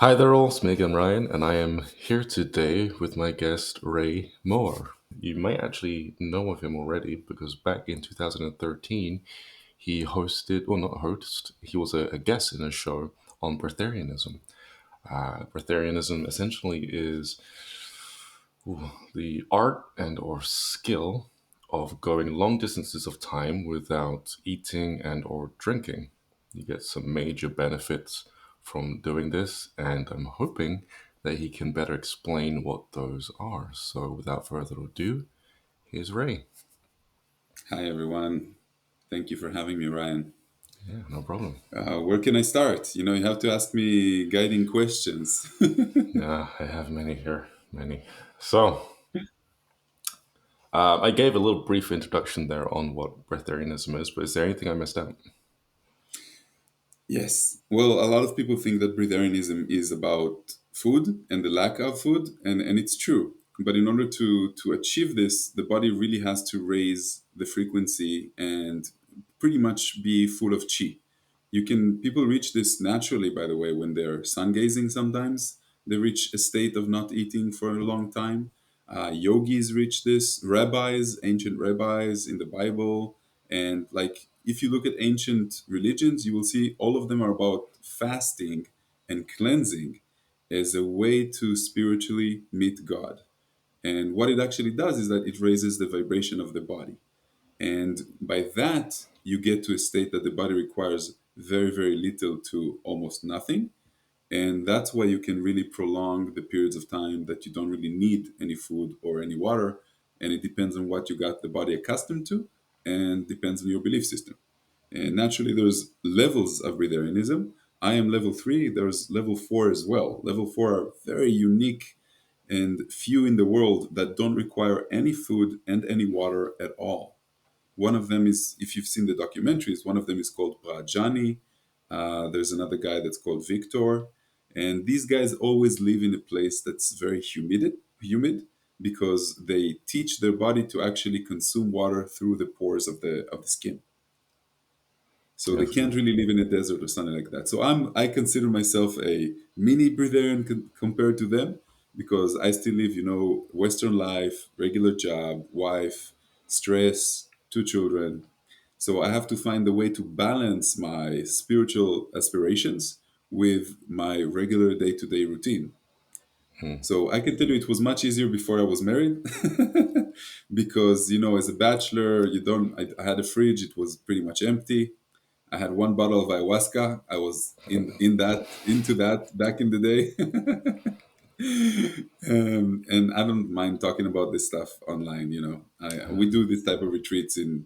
Hi there, all. It's Megan Ryan, and I am here today with my guest Ray Maor. You might actually know of him already because back in 2013, he hosted, well, not host, he was a guest in a show on Breatharianism. Breatharianism essentially is the art and or skill of going long distances of time without eating and or drinking. You get some major benefits from doing this, and I'm hoping that he can better explain what those are. So without further ado, here's Ray. Hi, everyone. Thank you for having me, Ryan. Yeah, no problem. Where can I start? You have to ask me guiding questions. Yeah, I have many here, many. So, I gave a little brief introduction there on what breatharianism is, but is there anything I missed out? Yes. Well, a lot of people think that breatharianism is about food and the lack of food, and it's true. But in order to achieve this, the body really has to raise the frequency and pretty much be full of chi. People reach this naturally, by the way, when they're sun gazing sometimes. They reach a state of not eating for a long time. Yogis reach this, rabbis, ancient rabbis in the Bible, and like if you look at ancient religions, you will see all of them are about fasting and cleansing as a way to spiritually meet God. And what it actually does is that it raises the vibration of the body. And by that, you get to a state that the body requires very, very little to almost nothing. And that's why you can really prolong the periods of time that you don't really need any food or any water. And it depends on what you got the body accustomed to and depends on your belief system. And naturally, there's levels of breatharianism. I am level 3, there's level 4 as well. Level 4 are very unique and few in the world that don't require any food and any water at all. One of them is, if you've seen the documentaries, one of them is called Brajani. There's another guy that's called Victor. And these guys always live in a place that's very humid because they teach their body to actually consume water through the pores of the skin. So they Yes. can't really live in a desert or something like that. So I consider myself a mini breatharian compared to them because I still live, Western life, regular job, wife, stress, two children. So I have to find a way to balance my spiritual aspirations with my regular day-to-day routine. Hmm. So I can tell you it was much easier before I was married because, as a bachelor, you don't, I had a fridge, it was pretty much empty. I had one bottle of ayahuasca. I was into that back in the day. And I don't mind talking about this stuff online. We do this type of retreats in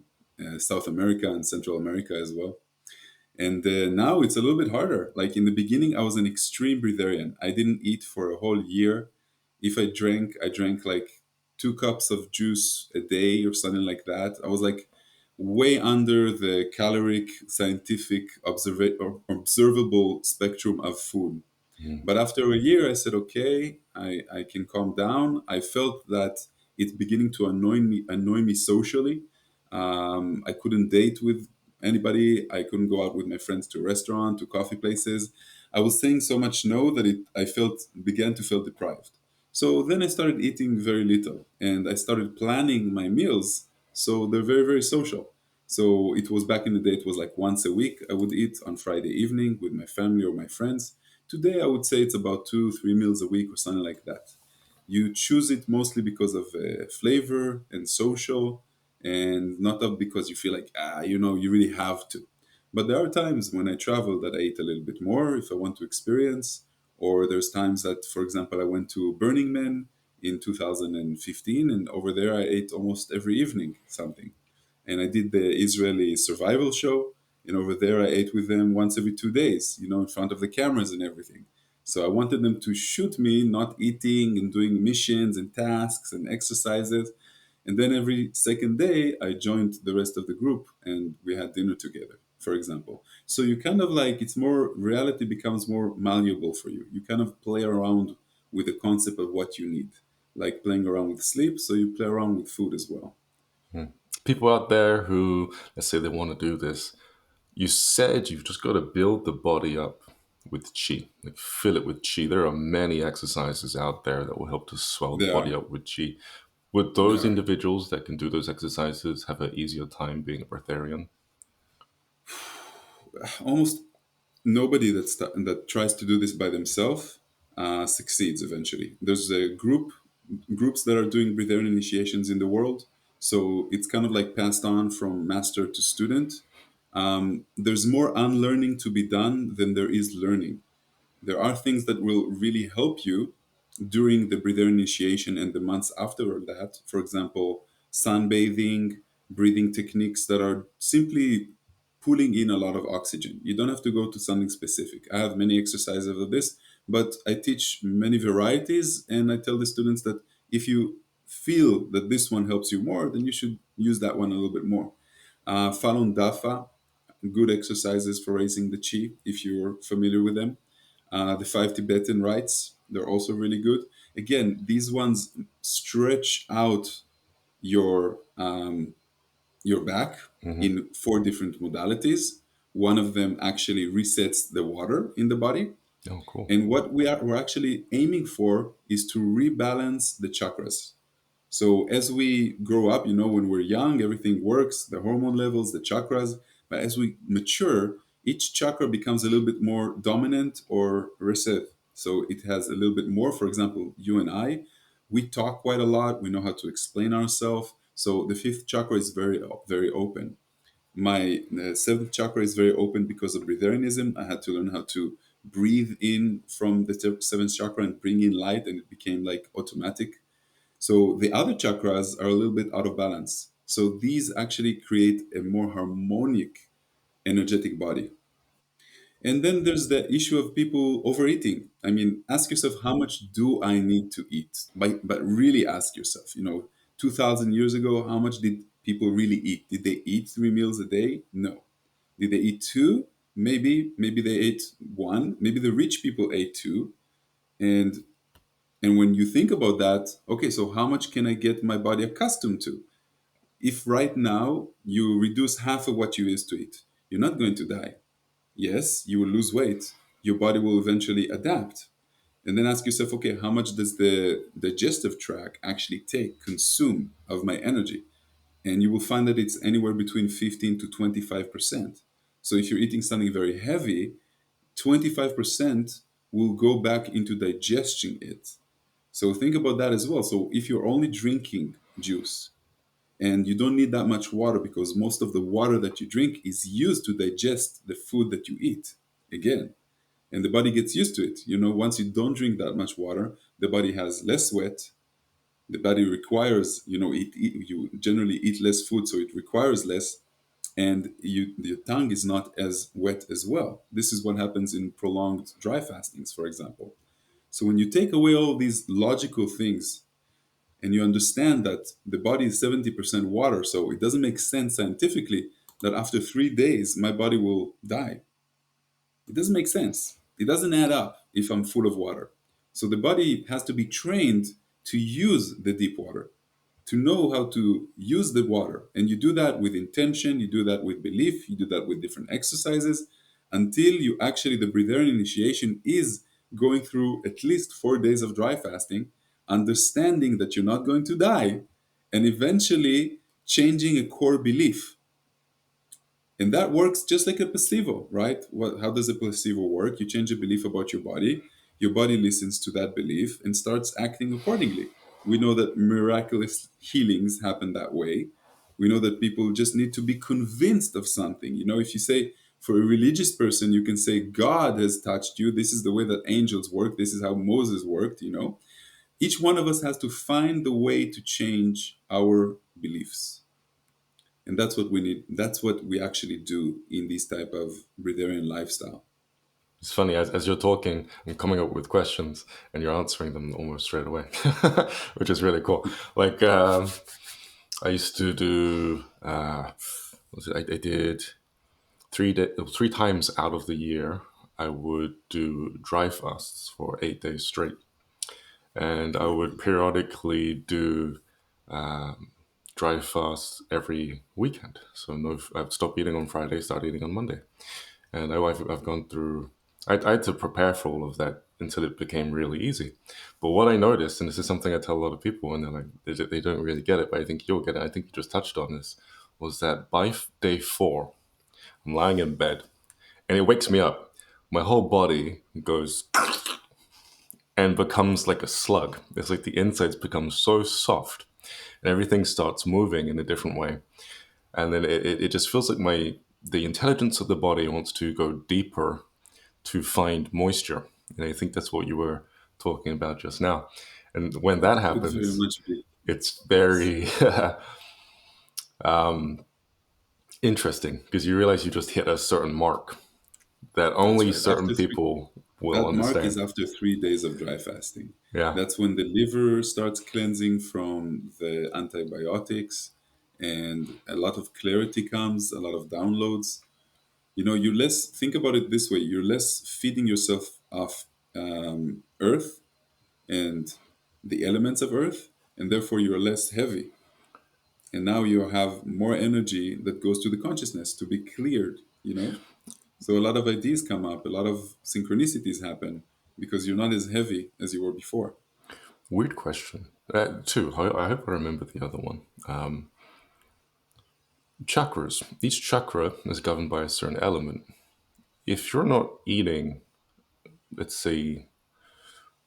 South America and Central America as well. And now it's a little bit harder. Like in the beginning, I was an extreme breatharian. I didn't eat for a whole year. If I drank like 2 cups of juice a day or something like that. I was like way under the caloric, scientific, or observable spectrum of food. Hmm. But after a year, I said, okay, I can calm down. I felt that it's beginning to annoy me socially. I couldn't date with anybody. I couldn't go out with my friends to a restaurant, to coffee places. I was saying so much no that began to feel deprived. So then I started eating very little, and I started planning my meals. So they're very, very social. So it was back in the day, it was like once a week I would eat on Friday evening with my family or my friends. Today, I would say it's about 2, 3 meals a week or something like that. You choose it mostly because of flavor and social, and not because you feel like, you really have to. But there are times when I travel that I eat a little bit more if I want to experience, or there's times that, for example, I went to Burning Man in 2015, and over there I ate almost every evening something. And I did the Israeli survival show, and over there I ate with them once every 2 days, in front of the cameras and everything. So I wanted them to shoot me not eating and doing missions and tasks and exercises. And then every second day, I joined the rest of the group and we had dinner together, for example. So you kind of like, reality becomes more malleable for you. You kind of play around with the concept of what you need, like playing around with sleep. So you play around with food as well. Hmm. People out there who, let's say they want to do this, you said you've just got to build the body up. with chi, like fill it with chi. There are many exercises out there that will help to swell the There body are. up with chi. Would There those are. individuals that can do those exercises have an easier time being a breatharian? Almost nobody that tries to do this by themselves succeeds eventually. There's a groups that are doing breatharian initiations in the world, so it's kind of like passed on from master to student. There's more unlearning to be done than there is learning. There are things that will really help you during the breather initiation and the months after that. For example, sunbathing, breathing techniques that are simply pulling in a lot of oxygen. You don't have to go to something specific. I have many exercises of this, but I teach many varieties, and I tell the students that if you feel that this one helps you more, then you should use that one a little bit more. Falun Dafa, good exercises for raising the chi if you're familiar with them. The five Tibetan rites, they're also really good. Again, these ones stretch out your back Hmm. in four different modalities. One of them actually resets the water in the body. Oh, cool. And what we're actually aiming for is to rebalance the chakras. So as we grow up, when we're young, everything works, the hormone levels, the chakras. But as we mature, each chakra becomes a little bit more dominant or recessive. So it has a little bit more. For example, you and I, we talk quite a lot. We know how to explain ourselves. So the fifth chakra is very, very open. My seventh chakra is very open because of breatharianism. I had to learn how to breathe in from the seventh chakra and bring in light, and it became like automatic. So the other chakras are a little bit out of balance. So these actually create a more harmonic, energetic body. And then there's the issue of people overeating. I mean, ask yourself, how much do I need to eat? But really ask yourself, 2,000 years ago, how much did people really eat? Did they eat 3 meals a day? No. Did they eat two? Maybe they ate one. Maybe the rich people ate two. And and when you think about that, okay, so how much can I get my body accustomed to? If right now you reduce half of what you used to eat, you're not going to die. Yes, you will lose weight. Your body will eventually adapt. And then ask yourself, okay, how much does the digestive tract actually consume of my energy? And you will find that it's anywhere between 15 to 25%. So if you're eating something very heavy, 25% will go back into digesting it. So think about that as well. So if you're only drinking juice and you don't need that much water because most of the water that you drink is used to digest the food that you eat again, and the body gets used to it. Once you don't drink that much water, the body has less sweat. The body requires, you generally eat less food, so it requires less, and your tongue is not as wet as well. This is what happens in prolonged dry fastings, for example. So when you take away all these logical things and you understand that the body is 70% water, so it doesn't make sense scientifically that after 3 days my body will die. It doesn't make sense. It doesn't add up if I'm full of water. So the body has to be trained to use the deep water, to know how to use the water. And you do that with intention, you do that with belief, you do that with different exercises until you actually, the breatharian initiation is going through at least 4 days of dry fasting, understanding that you're not going to die, and eventually changing a core belief. And that works just like a placebo, right? How does a placebo work? You change a belief about your body listens to that belief and starts acting accordingly. We know that miraculous healings happen that way. We know that people just need to be convinced of something. If you say, for a religious person, you can say, God has touched you. This is the way that angels work. This is how Moses worked. Each one of us has to find the way to change our beliefs, and that's what we need. That's what we actually do in this type of breatharian lifestyle. It's funny, as you're talking, I'm coming up with questions and you're answering them almost straight away, which is really cool. Like, I used to do, what was it? I did 3 times out of the year, I would do dry fasts for 8 days straight. And I would periodically do dry fasts every weekend. So no, I'd stop eating on Friday, start eating on Monday. And I've gone through I had to prepare for all of that until it became really easy. But what I noticed, and this is something I tell a lot of people, and they're like, they don't really get it, but I think you'll get it. I think you just touched on this, was that by day four, I'm lying in bed and it wakes me up. My whole body goes and becomes like a slug. It's like the insides become so soft and everything starts moving in a different way. And then it just feels like the intelligence of the body wants to go deeper to find moisture. And I think that's what you were talking about just now. And when that Could very happens, much be. it's Yes, very interesting because you realize you just hit a certain mark that that's only right. certain people will That mark is understand. after 3 days of dry fasting. Yeah. That's when the liver starts cleansing from the antibiotics, and a lot of clarity comes, a lot of downloads. You less think about it this way: you're less feeding yourself off earth and the elements of earth, and therefore you're less heavy. And now you have more energy that goes to the consciousness to be cleared. So a lot of ideas come up, a lot of synchronicities happen because you're not as heavy as you were before. Weird question. Two, I hope I remember the other one. Chakras. Each chakra is governed by a certain element. If you're not eating, let's say,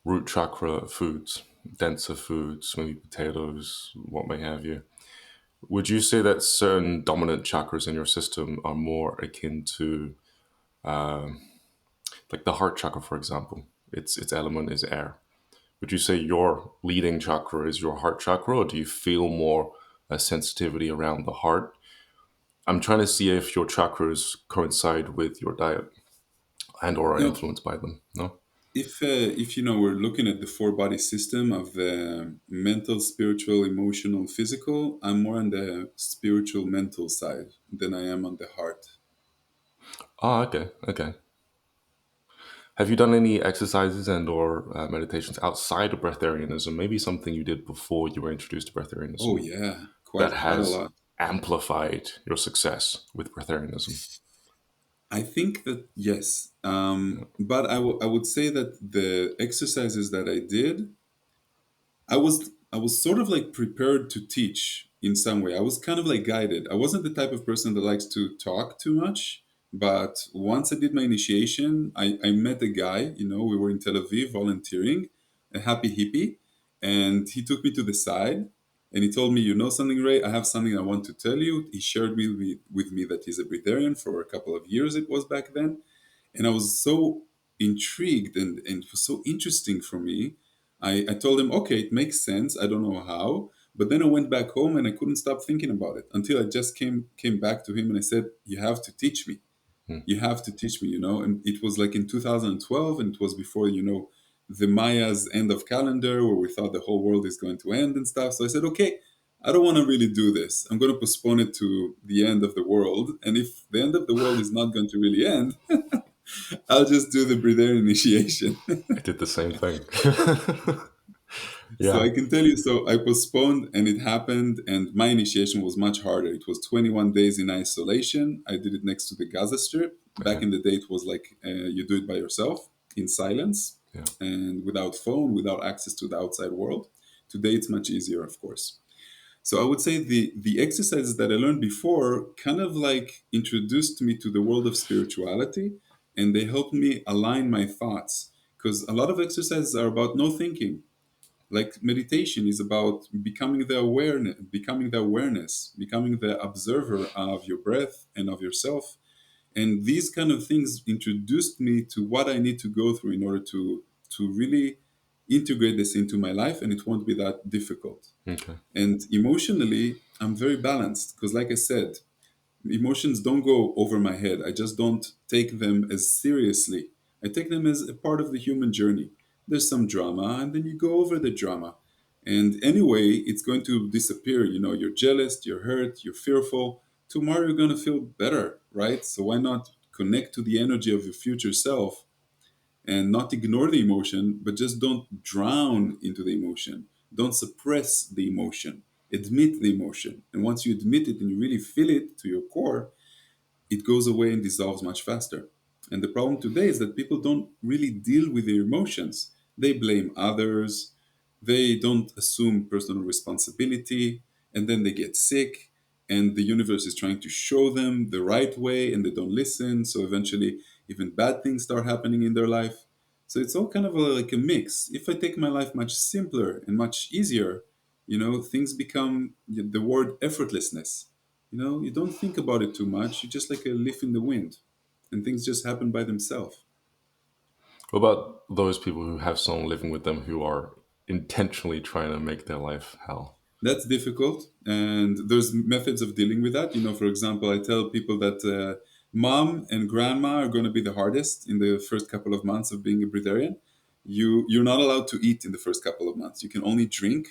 root chakra foods, denser foods, maybe potatoes, what may have you, would you say that certain dominant chakras in your system are more akin to, like the heart chakra, for example? Its element is air. Would you say your leading chakra is your heart chakra, or do you feel more a sensitivity around the heart? I'm trying to see if your chakras coincide with your diet and or are No, influenced by them. No? if we're looking at the four body system of the mental, spiritual, emotional, physical, I'm more on the spiritual mental side than I am on the heart. Ah, okay, okay. Have you done any exercises and or meditations outside of breatharianism? Maybe something you did before you were introduced to Oh breatharianism yeah, that quite a has lot. amplified your success with breatharianism. I think that yes, but I would say that the exercises that I did, I was sort of like prepared to teach in some way. I was kind of like guided. I wasn't the type of person that likes to talk too much, but once I did my initiation, I met a guy. We were in Tel Aviv volunteering, a happy hippie, and he took me to the side and he told me, "You know something, Ray? I have something I want to tell you." He shared with me that he's a Breatharian for a couple of years. It was back then, and I was so intrigued, and it was so interesting for me. I told him, okay, it makes sense. I don't know how. But then I went back home and I couldn't stop thinking about it until I just came back to him and I said, "You have to teach me. Hmm. You have to teach me." And it was like in 2012, and it was before, the Maya's end of calendar where we thought the whole world is going to end and stuff. So I said, okay, I don't want to really do this. I'm going to postpone it to the end of the world. And if the end of the world is not going to really end, I'll just do the breather initiation. I did the same thing. So Yeah. I can tell you, so I postponed and it happened, and my initiation was much harder. It was 21 days in isolation. I did it next to the Gaza Strip. Back Okay. in the day, it was like you do it by yourself in silence Yeah. and without phone, without access to the outside world. Today, it's much easier, of course. So I would say the exercises that I learned before kind of like introduced me to the world of spirituality, and they helped me align my thoughts because a lot of exercises are about no thinking. Like meditation is about becoming the awareness, becoming the observer of your breath and of yourself. And these kind of things introduced me to what I need to go through in order to really integrate this into my life, and it won't be that difficult. Okay. And emotionally, I'm very balanced because, like I said, emotions don't go over my head. I just don't take them as seriously. I take them as a part of the human journey. There's some drama, and then you go over the drama. And anyway, it's going to disappear. You're jealous, you're hurt, you're fearful. Tomorrow, you're going to feel better, right? So, why not connect to the energy of your future self and not ignore the emotion, but just don't drown into the emotion. Don't suppress the emotion. Admit the emotion. And once you admit it and you really feel it to your core, it goes away and dissolves much faster. And the problem today is that people don't really deal with their emotions. They blame others, they don't assume personal responsibility, and then they get sick, and the universe is trying to show them the right way, and they don't listen. So eventually, even bad things start happening in their life. So it's all kind of like a mix. If I take my life much simpler and much easier, things become the word effortlessness. You don't think about it too much. You're just like a leaf in the wind, and things just happen by themselves. What about those people who have someone living with them who are intentionally trying to make their life hell? That's difficult, and there's methods of dealing with that. For example, I tell people that mom and grandma are going to be the hardest in the first couple of months of being a breatharian. You're not allowed to eat in the first couple of months. You can only drink,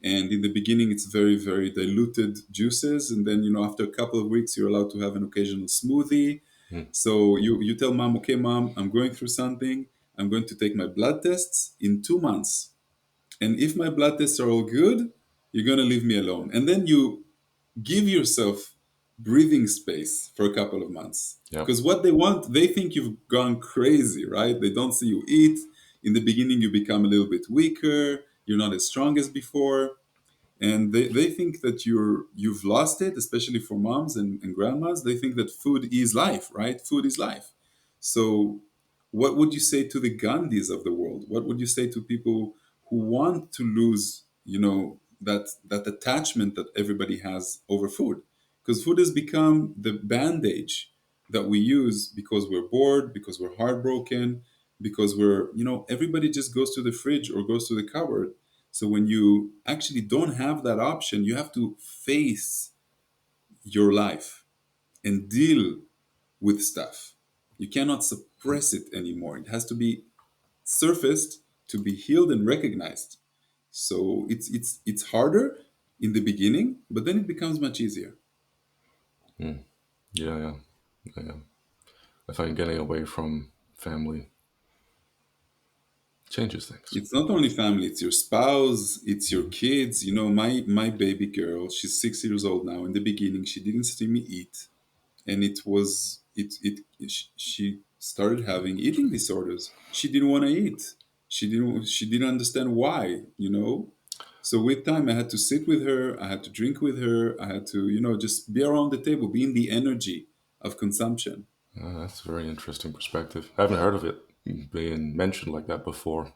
and in the beginning it's very very diluted juices, and then after a couple of weeks you're allowed to have an occasional smoothie. Hmm. So you tell mom, okay, mom, I'm going through something. I'm going to take my blood tests in 2 months. And if my blood tests are all good, you're going to leave me alone. And then you give yourself breathing space for a couple of months. Yeah. Because what they want, they think you've gone crazy, right? They don't see you eat. In the beginning, you become a little bit weaker. You're not as strong as before, and they think that you've lost it, especially for moms and grandmas. They think that food is life, right? Food is life. So what would you say to the Gandhis of the world? What would you say to people who want to lose that attachment that everybody has over food? Because food has become the bandage that we use because we're bored, because we're heartbroken, because everybody just goes to the fridge or goes to the cupboard. So when you actually don't have that option, you have to face your life and deal with stuff. You cannot suppress it anymore. It has to be surfaced to be healed and recognized. So it's harder in the beginning, but then it becomes much easier. Hmm. Yeah, yeah, yeah. I find getting away from family changes things. It's not only family, it's your spouse, it's your kids. My baby girl, she's 6 years old now. In the beginning, she didn't see me eat, and she started having eating disorders. She didn't want to eat. She didn't understand why. So with time, I had to sit with her, I had to drink with her, I had to just be around the table, be in the energy of consumption. That's a very interesting perspective. I haven't heard of it being mentioned like that before.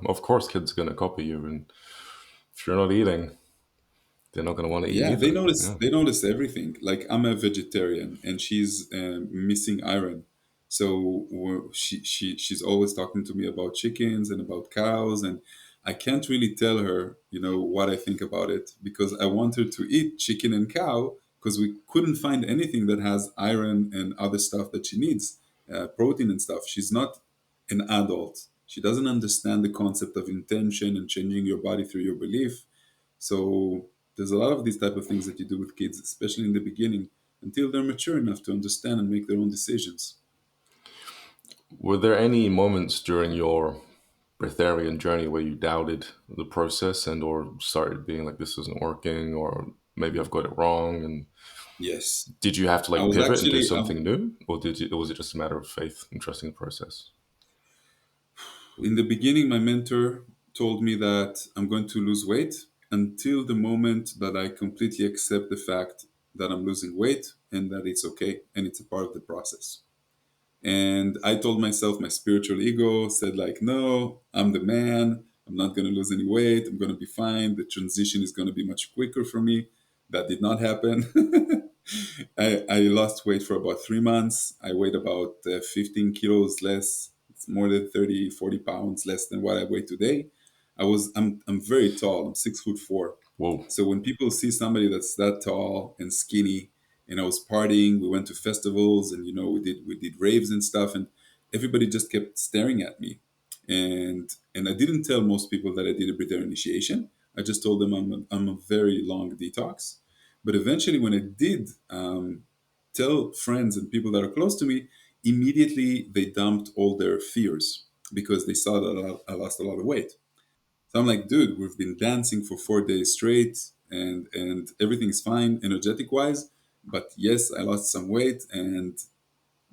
Of course, kids are gonna copy you, and if you're not eating, they're not gonna want to eat Yeah, they either. notice Yeah. they notice everything. Like, I'm a vegetarian, and she's missing iron. So she's always talking to me about chickens and about cows, and I can't really tell her, what I think about it, because I want her to eat chicken and cow, because we couldn't find anything that has iron and other stuff that she needs, protein and stuff. She's not an adult. She doesn't understand the concept of intention and changing your body through your belief. So there's a lot of these type of things that you do with kids, especially in the beginning, until they're mature enough to understand and make their own decisions. Were there any moments during your breatharian journey where you doubted the process and or started being like this isn't working or maybe I've got it wrong? And Yes, did you have to I like was pivot and do actually something new, or was it just a matter of faith and trusting the process? in the beginning. My mentor told me that I'm going to lose weight until the moment that I completely accept the fact that I'm losing weight and that it's okay and it's a part of the process. And I told myself, my spiritual ego said, like, no, I'm the man. I'm not going to lose any weight. I'm going to be fine. The transition is going to be much quicker for me. That did not happen. I lost weight for about 3 months. I weighed about 15 kilos less. It's more than 30, 40 pounds less than what I weigh today. I'm very tall. I'm 6'4". Whoa. So when people see somebody that's that tall and skinny, and I was partying, we went to festivals, and we did raves and stuff, and everybody just kept staring at me. And I didn't tell most people that I did a breather initiation. I just told them I'm a very long detox. But eventually, when I did tell friends and people that are close to me, immediately they dumped all their fears because they saw that I lost a lot of weight. So I'm like, dude, we've been dancing for 4 days straight, and everything's fine energetic wise. But yes, I lost some weight, and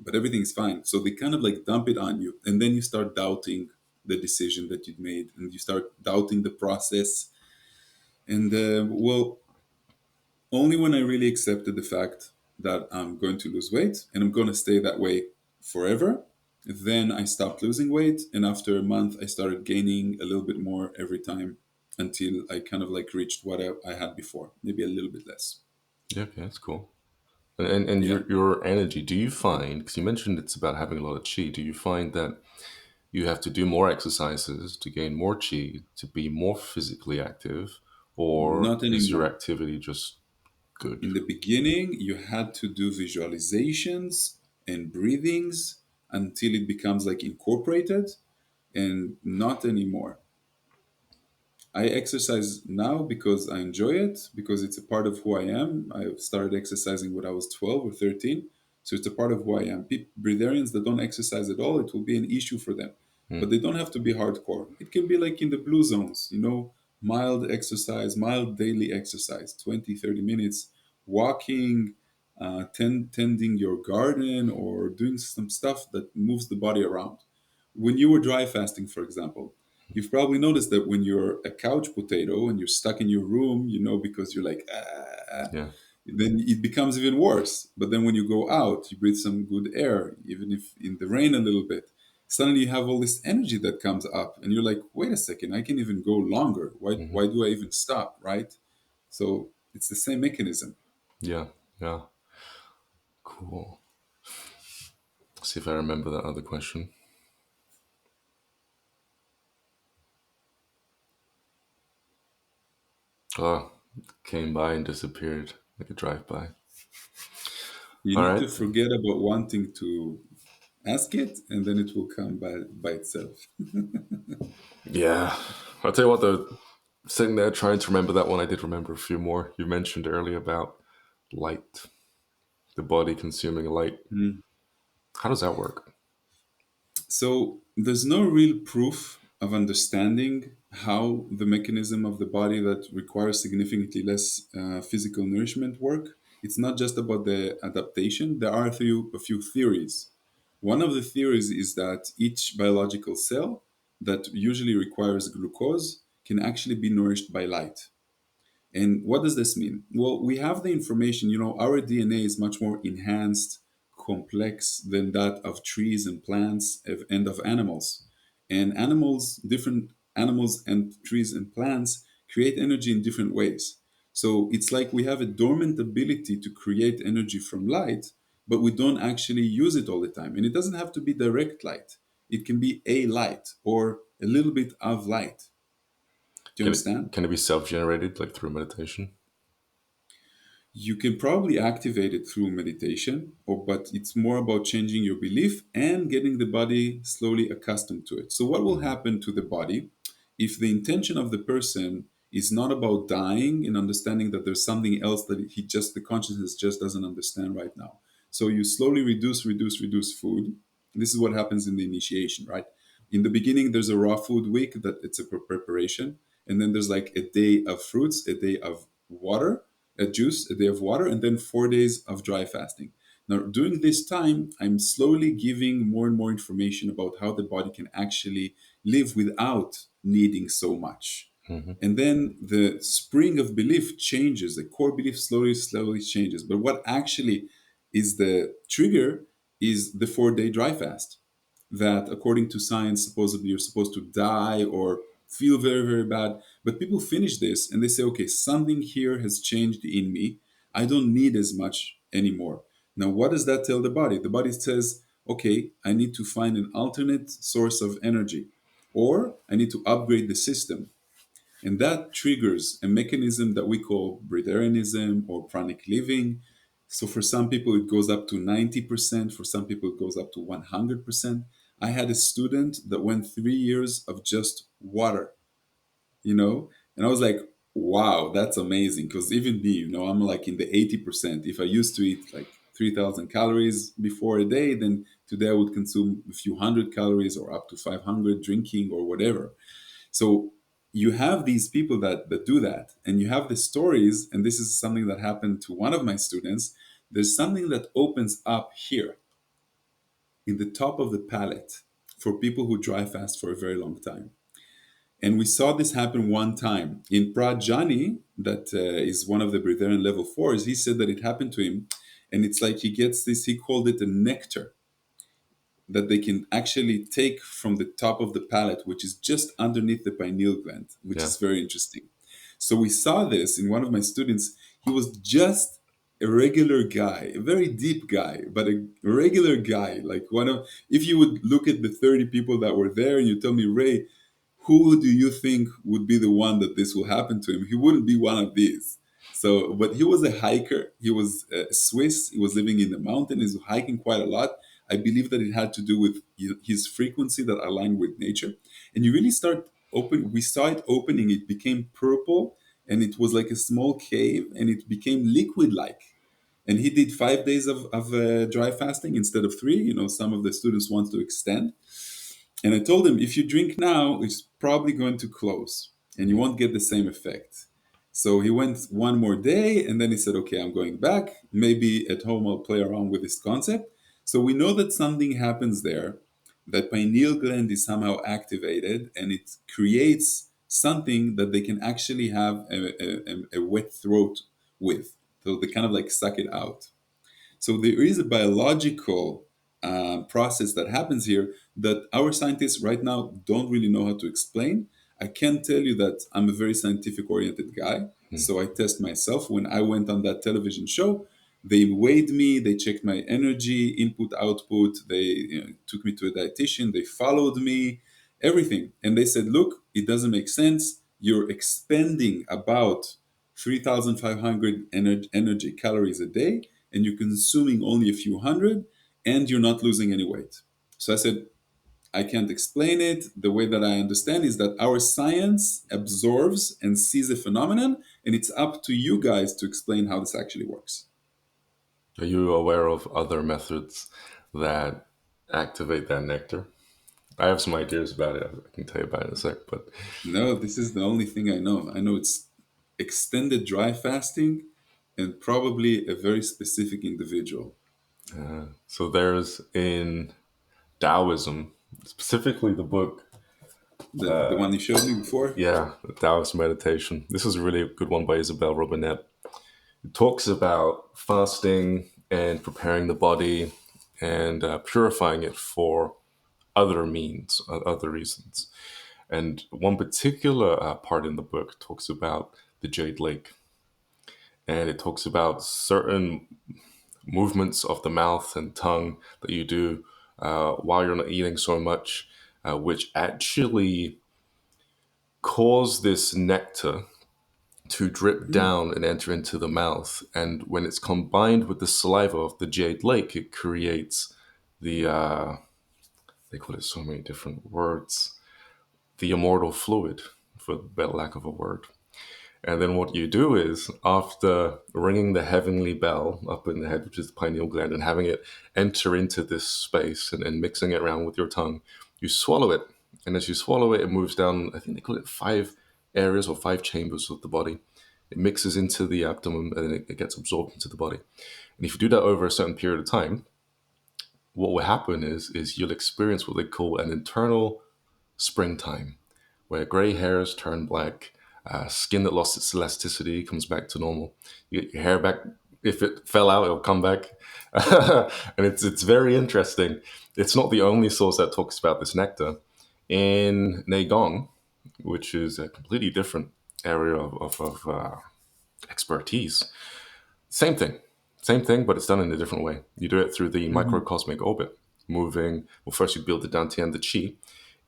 but everything's fine. So they kind of like dump it on you, and then you start doubting the decision that you've made, and you start doubting the process. And well, only when I really accepted the fact that I'm going to lose weight and I'm going to stay that way forever, then I stopped losing weight. And after a month, I started gaining a little bit more every time until I kind of like reached what I had before, maybe a little bit less. Yeah, okay, that's cool. And Yeah, your energy, do you find, because you mentioned it's about having a lot of chi, do you find that you have to do more exercises to gain more chi, to be more physically active, or not is your anymore. activity just good? In the beginning, you had to do visualizations and breathings until it becomes like incorporated, and not anymore. I exercise now because I enjoy it, because it's a part of who I am. I started exercising when I was 12 or 13, so it's a part of who I am. Breatharians that don't exercise at all, it will be an issue for them. Hmm. But they don't have to be hardcore. It can be like in the blue zones, mild exercise, mild daily exercise, 20, 30 minutes, walking, tending your garden, or doing some stuff that moves the body around. When you were dry fasting, for example, you've probably noticed that when you're a couch potato and you're stuck in your room, because you're like, Yeah. then it becomes even worse. But then when you go out, you breathe some good air, even if in the rain a little bit, suddenly you have all this energy that comes up and you're like, wait a second, I can even go longer. Hmm. Why do I even stop? Right? So it's the same mechanism. Yeah. Yeah. Cool. See if I remember that other question. Oh, came by and disappeared like a drive-by. You All need right. to forget about wanting to ask it, and then it will come by itself. Yeah. I'll tell you what, though, sitting there trying to remember that one, I did remember a few more. You mentioned earlier about light, the body consuming light. How does that work? So there's no real proof of understanding how the mechanism of the body that requires significantly less physical nourishment work. It's not just about the adaptation. There are a few theories. One of the theories is that each biological cell that usually requires glucose can actually be nourished by light. And what does this mean? Well, we have the information, our DNA is much more enhanced, complex than that of trees and plants and of animals. And different animals and trees and plants create energy in different ways. So it's like we have a dormant ability to create energy from light, but we don't actually use it all the time. And it doesn't have to be direct light, it can be a light or a little bit of light. Do you Can understand? it can it be self-generated, like through meditation? You can probably activate it through meditation, but it's more about changing your belief and getting the body slowly accustomed to it. So, what will Hmm. happen to the body if the intention of the person is not about dying and understanding that there's something else that the consciousness just doesn't understand right now? So, you slowly reduce food. This is what happens in the initiation, right? In the beginning, there's a raw food week that it's a preparation, and then there's like a day of fruits, a day of water, a juice, a day of water, and then 4 days of dry fasting. Now, during this time, I'm slowly giving more and more information about how the body can actually live without needing so much. Hmm. And then the spring of belief changes, the core belief slowly changes. But what actually is the trigger is the 4 day dry fast that, according to science, supposedly you're supposed to die or feel very, very bad. But people finish this and they say, okay, something here has changed in me. I don't need as much anymore. Now, what does that tell the body? The body says, okay, I need to find an alternate source of energy, or I need to upgrade the system. And that triggers a mechanism that we call breatharianism or pranic living. So for some people, it goes up to 90%. For some people, it goes up to 100%. I had a student that went 3 years of just water, you know? And I was like, wow, that's amazing. Because even me, I'm like in the 80%. If I used to eat like 3,000 calories before a day, then today I would consume a few hundred calories or up to 500 drinking or whatever. So you have these people that do that, and you have the stories, and this is something that happened to one of my students. There's something that opens up here, in the top of the palate for people who dry fast for a very long time. And we saw this happen one time. In Prajani, that is one of the Breatharian level fours, he said that it happened to him. And it's like he gets this, he called it a nectar that they can actually take from the top of the palate, which is just underneath the pineal gland, which Yeah. is very interesting. So we saw this in one of my students. He was just a regular guy, a very deep guy, but a regular guy. Like one of, if you would look at the 30 people that were there and you tell me, Ray, who do you think would be the one that this will happen to him? He wouldn't be one of these. So, but he was a hiker. He was Swiss. He was living in the mountain. He was hiking quite a lot. I believe that it had to do with his frequency that aligned with nature. And you really start open. We saw it opening. It became purple, and it was like a small cave, and it became liquid-like. And he did 5 days of dry fasting instead of three. You know, some of the students want to extend. And I told him, if you drink now, it's probably going to close and you Mhm. won't get the same effect. So he went one more day and then he said, okay, I'm going back. Maybe at home I'll play around with this concept. So we know that something happens there, that pineal gland is somehow activated and it creates something that they can actually have a wet throat with. So they kind of like suck it out. So there is a biological process that happens here that our scientists right now don't really know how to explain. I can tell you that I'm a very scientific oriented guy. So I test myself. When I went on that television show, they weighed me, they checked my energy, input, output, they took me to a dietitian, they followed me, everything. And they said, look, it doesn't make sense. You're expending about 3,500 energy calories a day and you're consuming only a few hundred and you're not losing any weight. So I said, I can't explain it. The way that I understand is that our science absorbs and sees a phenomenon, and it's up to you guys to explain how this actually works. Are you aware of other methods that activate that nectar? I have some ideas about it. I can tell you about it in a sec. But No, this is the only thing I know. I know it's extended dry fasting and probably a very specific individual. so there's in Taoism, specifically the book, The one you showed me before? yeah, the Taoist meditation. This is a really good one by Isabel Robinette. It talks about fasting and preparing the body and purifying it for other means, other reasons. And one particular part in the book talks about the Jade Lake, and it talks about certain movements of the mouth and tongue that you do while you're not eating so much, which actually cause this nectar to drip Mhm. down and enter into the mouth. And when it's combined with the saliva of the Jade Lake, it creates the, they call it so many different words, the immortal fluid, for better lack of a word. And then what you do is, after ringing the heavenly bell up in the head, which is the pineal gland, and having it enter into this space and mixing it around with your tongue, you swallow it. And as you swallow it, it moves down, I think they call it 5 areas or 5 chambers of the body. It mixes into the abdomen and it gets absorbed into the body. And if you do that over a certain period of time, what will happen is you'll experience what they call an internal springtime, where gray hairs turn black, skin that lost its elasticity comes back to normal. You get your hair back. If it fell out, it'll come back. And it's very interesting. It's not the only source that talks about this nectar. In Neigong, which is a completely different area of expertise, same thing. Same thing, but it's done in a different way. You do it through the Mhm. microcosmic orbit, moving. Well, first you build the dantian, the chi,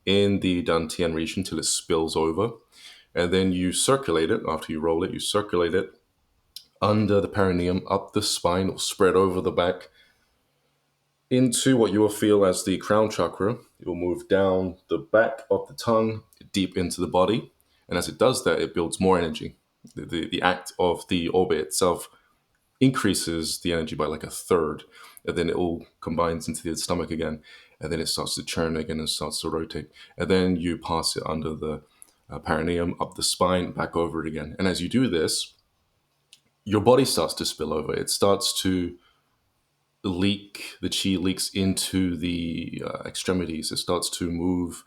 in the dantian region till it spills over. And then you circulate it after you roll it, you circulate it under the perineum, up the spine, or spread over the back into what you will feel as the crown chakra. It will move down the back of the tongue, deep into the body. And as it does that, it builds more energy. The act of the orbit itself increases the energy by like a third, and then it all combines into the stomach again, and then it starts to churn again and starts to rotate, and then you pass it under the perineum, up the spine, back over it again. And as you do this, your body starts to spill over. It starts to the chi leaks into the extremities. It starts to move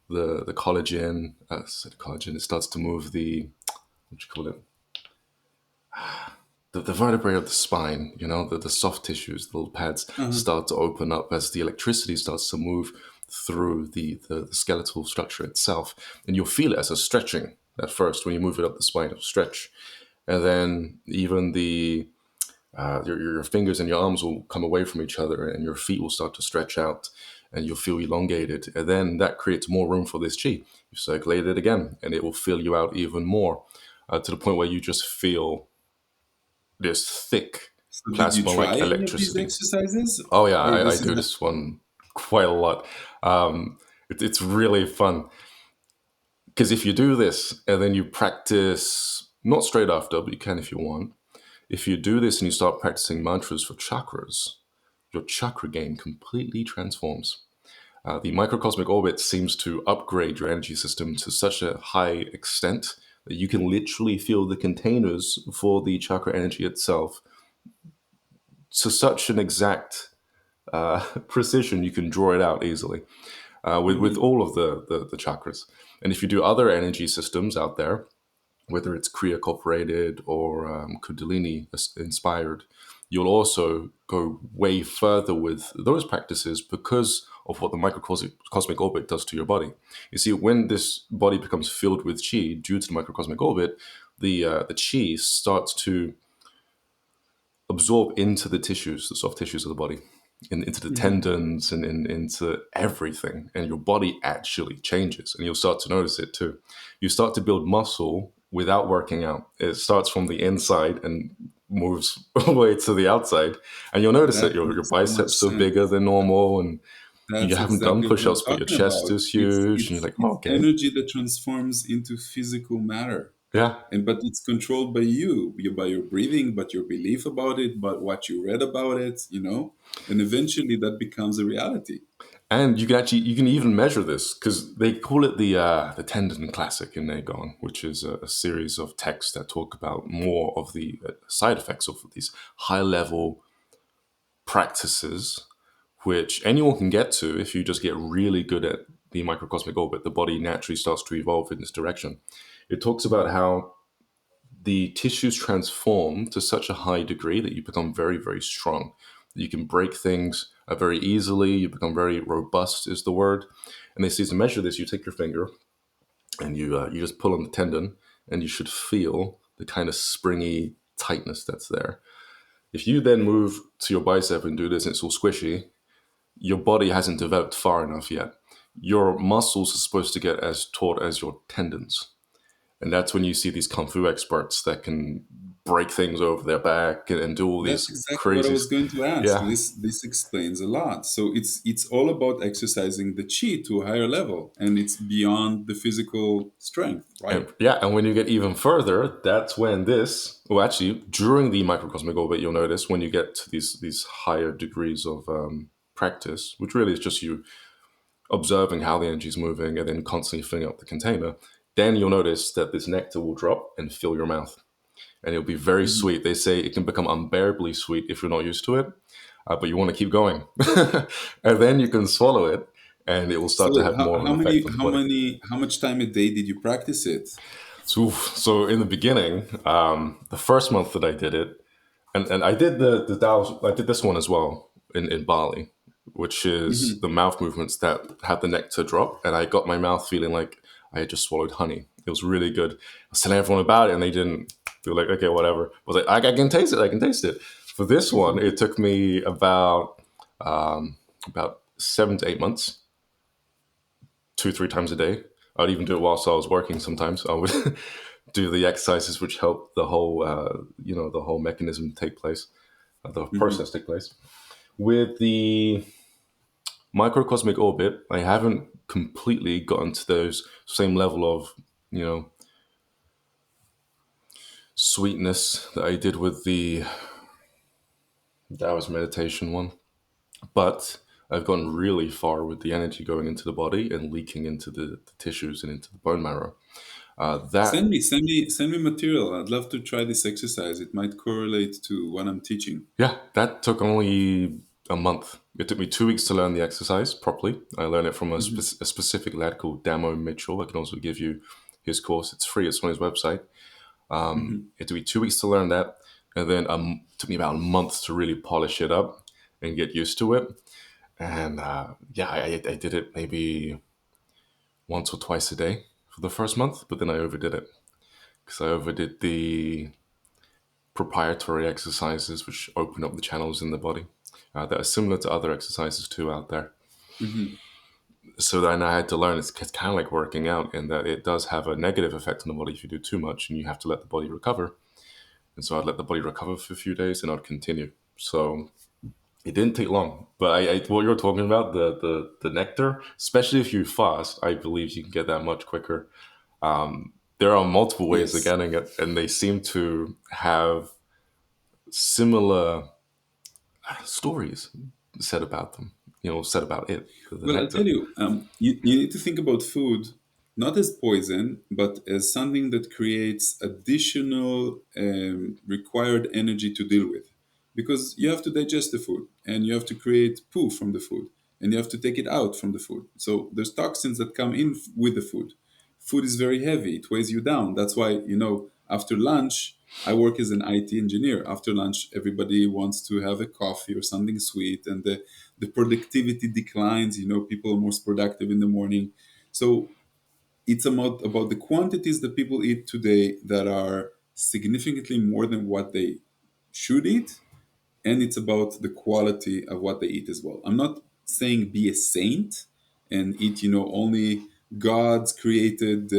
the collagen. Collagen. It starts to move the what do you call it? The vertebrae of the spine. You know, the soft tissues, the little pads Uh-huh. start to open up as the electricity starts to move through the skeletal structure itself, and you'll feel it as a stretching at first when you move it up the spine. It'll stretch, and then even your fingers and your arms will come away from each other and your feet will start to stretch out and you'll feel elongated. And then that creates more room for this chi. You circulate it again and it will fill you out even more to the point where you just feel this thick So did you plasma try like any of these electricity. exercises, Oh, yeah, or I this is do this one quite a lot. It's really fun because if you do this and then you practice, not straight after, but you can if you want. If you do this and you start practicing mantras for chakras, your chakra game completely transforms. The microcosmic orbit seems to upgrade your energy system to such a high extent that you can literally feel the containers for the chakra energy itself to such an exact precision you can draw it out easily with Mhm. all of the chakras. And if you do other energy systems out there, whether it's Kriya Corporated or Kundalini inspired, you'll also go way further with those practices because of what the microcosmic orbit does to your body. You see, when this body becomes filled with chi due to the microcosmic orbit, the chi starts to absorb into the tissues, the soft tissues of the body, into the Mhm. tendons and into everything. And your body actually changes. And you'll start to notice it too. You start to build muscle without working out. It starts from the inside and moves all the way to the outside. And you'll notice that That your makes so much biceps are bigger sense. than normal. And you That's haven't done exactly what push I'm ups, but your talking chest about. is It's huge. And you're it's like, oh, it's okay. energy that transforms into physical matter. Yeah. And but it's controlled by you, by your breathing, but your belief about it, but what you read about it. And eventually that becomes a reality. And you can even measure this because they call it the tendon classic in Qigong, which is a series of texts that talk about more of the side effects of these high level practices, which anyone can get to if you just get really good at the microcosmic orbit. The body naturally starts to evolve in this direction. It talks about how the tissues transform to such a high degree that you become very, very strong. You can break things very easily. You become very robust, is the word. And they say to measure this, you take your finger and you just pull on the tendon, and you should feel the kind of springy tightness that's there. If you then move to your bicep and do this, and it's all squishy, your body hasn't developed far enough yet. Your muscles are supposed to get as taut as your tendons. And that's when you see these kung fu experts that can break things over their back and do all That's these exactly what I crazy. was going to ask. Yeah, This explains a lot. So it's all about exercising the chi to a higher level, and it's beyond the physical strength, right? and when you get even further, that's when this. Well, actually, during the microcosmic orbit, you'll notice when you get to these higher degrees of practice, which really is just you observing how the energy is moving and then constantly filling up the container. Then you'll notice that this nectar will drop and fill your mouth, and it'll be very Mhm. sweet. They say it can become unbearably sweet if you're not used to it, but you want to keep going, and then you can swallow it, and it will So start to wait, have more of an effect on the body. how much time a day did you practice it? So in the beginning, the first month that I did it, and I did the Dao, I did this one as well in Bali, which is Mhm. the mouth movements that had the nectar drop, and I got my mouth feeling like I had just swallowed honey. It was really good. I was telling everyone about it, and they didn't. They were like, "Okay, whatever." I was like, "I can taste it. I can taste it." For this one, it took me about 7 to 8 months, 2 3 times a day. I'd even do it whilst I was working. Sometimes I would do the exercises which help the whole the whole mechanism take place, the Mhm. process take place. With the microcosmic orbit, I haven't completely gotten to those same level of you know sweetness that I did with the Taoist meditation one, but I've gone really far with the energy going into the body and leaking into the tissues and into the bone marrow. That Send me material. I'd love to try this exercise. It might correlate to what I'm teaching. Yeah, that took only a month. It took me 2 weeks to learn the exercise properly. I learned it from Hmm. a specific lad called Damo Mitchell. I can also give you his course. It's free. It's on his website. Hmm. It took me 2 weeks to learn that, and then it took me about a month to really polish it up and get used to it. And yeah, I did it maybe once or twice a day for the first month, but then I overdid it because I overdid the proprietary exercises which open up the channels in the body that are similar to other exercises too out there. Hmm. So then I had to learn it's kind of like working out in that it does have a negative effect on the body if you do too much, and you have to let the body recover. And so I'd let the body recover for a few days and I'd continue. So it didn't take long. But what you're talking about, the nectar, especially if you fast, I believe you can get that much quicker. There are multiple ways of Yes. getting it, and they seem to have similar stories said about them. Said about it, the Well, I'll nectar. tell you, you need to think about food not as poison, but as something that creates additional required energy to deal with. Because you have to digest the food and you have to create poo from the food and you have to take it out from the food. So there's toxins that come in with the food. Food is very heavy, it weighs you down. That's why, after lunch, I work as an IT engineer. After lunch, everybody wants to have a coffee or something sweet, and the productivity declines. People are most productive in the morning. So it's about the quantities that people eat today that are significantly more than what they should eat, and it's about the quality of what they eat as well. I'm not saying be a saint and eat, only God's created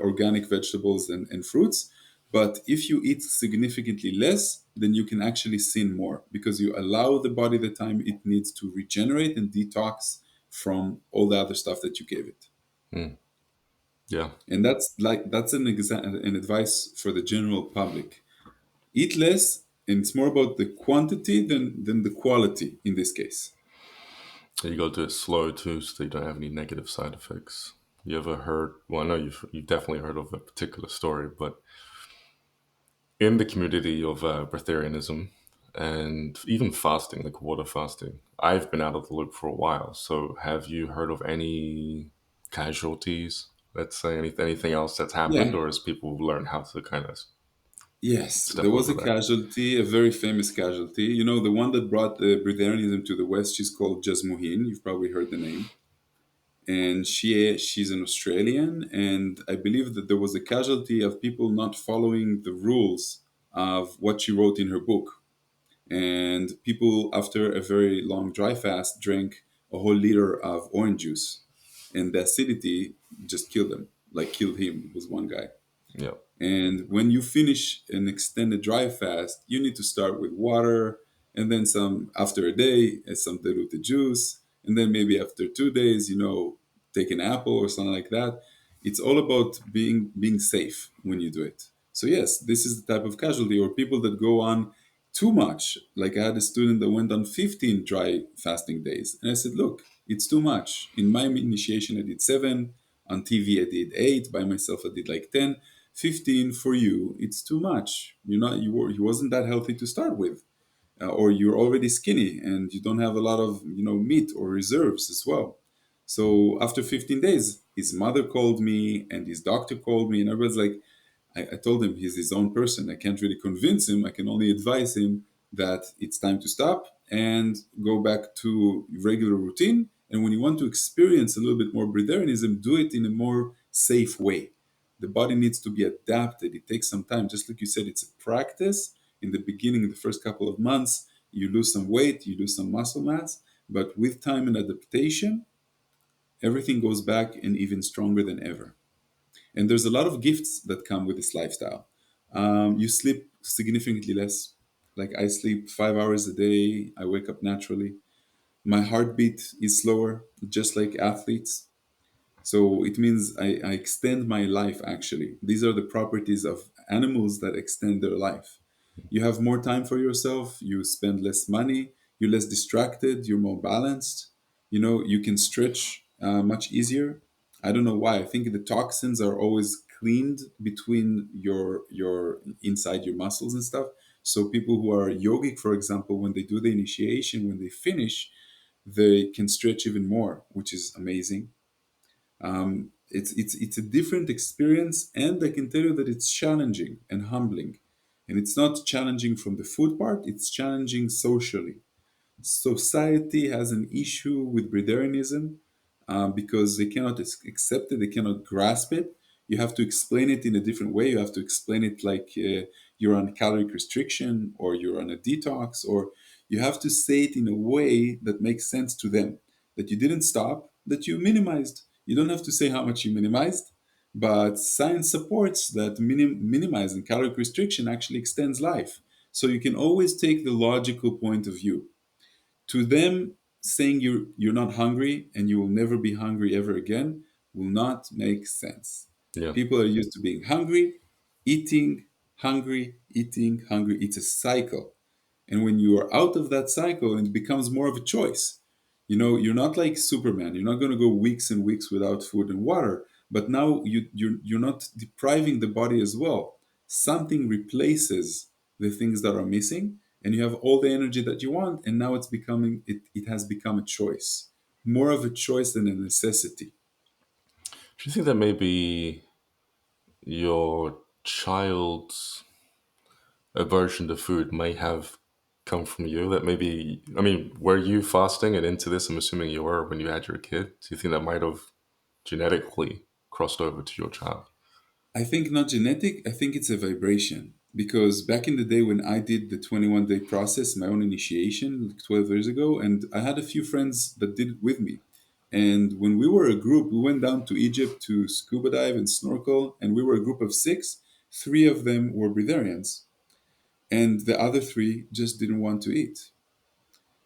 organic vegetables and fruits. But if you eat significantly less, then you can actually sin more because you allow the body the time it needs to regenerate and detox from all the other stuff that you gave it. Mm, yeah, And that's an advice for the general public. Eat less, and it's more about the quantity than the quality in this case. you got to do it slow too, so you don't have any negative side effects. You ever heard? Well, I know you've definitely heard of a particular story, but in the community of breatharianism and even fasting, like water fasting, I've been out of the loop for a while. So, have you heard of any casualties? Let's say anything else that's happened, Yeah. or has people learned how to kind of Yes, there step was over a that? casualty, a very famous casualty. The one that brought the Breatharianism to the West, she's called Jasmuheen. You've probably heard the name. And she's an Australian, and I believe that there was a casualty of people not following the rules of what she wrote in her book. And people, after a very long dry fast, drank a whole liter of orange juice, and the acidity just killed them, like killed him. It was one guy. Yeah, And when you finish an extended dry fast, you need to start with water, and then some after a day, some diluted juice, and then maybe after 2 days, take an apple or something like that. It's all about being safe when you do it. So yes, this is the type of casualty, or people that go on too much. Like I had a student that went on 15 dry fasting days, and I said, "Look, it's too much. In my initiation, I did 7. On TV, I did 8. By myself, I did like 10. 15 for you, it's too much. You wasn't that healthy to start with, or you're already skinny and you don't have a lot of meat or reserves as well." So after 15 days, his mother called me and his doctor called me, and everybody's like, I told him he's his own person. I can't really convince him. I can only advise him that it's time to stop and go back to regular routine. And when you want to experience a little bit more breatharianism, do it in a more safe way. The body needs to be adapted. It takes some time. Just like you said, it's a practice. In the beginning, in the first couple of months, you lose some weight, you lose some muscle mass. But with time and adaptation, everything goes back and even stronger than ever. And there's a lot of gifts that come with this lifestyle. You sleep significantly less. Like I sleep 5 hours a day. I wake up naturally. My heartbeat is slower, just like athletes. So it means I extend my life actually. These are the properties of animals that extend their life. You have more time for yourself, you spend less money, you're less distracted, you're more balanced. You can stretch much easier. I don't know why. I think the toxins are always cleaned between your inside your muscles and stuff. So people who are yogic, for example, when they do the initiation, when they finish, they can stretch even more, which is amazing. It's a different experience, and I can tell you that it's challenging and humbling. And it's not challenging from the food part; it's challenging socially. Society has an issue with breatharianism because they cannot accept it, they cannot grasp it. You have to explain it in a different way. You have to explain it like you're on caloric restriction or you're on a detox, or you have to say it in a way that makes sense to them. That you didn't stop, that you minimized. You don't have to say how much you minimized, but science supports that minimizing caloric restriction actually extends life. So you can always take the logical point of view. To them, saying you're not hungry and you will never be hungry ever again will not make sense. Yeah. People are used to being hungry, eating, hungry, eating, hungry. It's a cycle. And when you are out of that cycle, it becomes more of a choice. You know, you're not like Superman. You're not going to go weeks and weeks without food and water. But now you're not depriving the body as well. Something replaces the things that are missing, and you have all the energy that you want. And now it has become a choice, more of a choice than a necessity. Do you think that maybe your child's aversion to food may have come from you? That maybe, I mean, were you fasting and into this? I'm assuming you were when you had your kid. Do you think that might have genetically crossed over to your child? I think not genetic, I think it's a vibration. Because back in the day when I did the 21-day process, my own initiation, like 12 years ago, and I had a few friends that did it with me. And when we were a group, we went down to Egypt to scuba dive and snorkel, and we were a group of six. Three of them were breatharians, and the other three just didn't want to eat.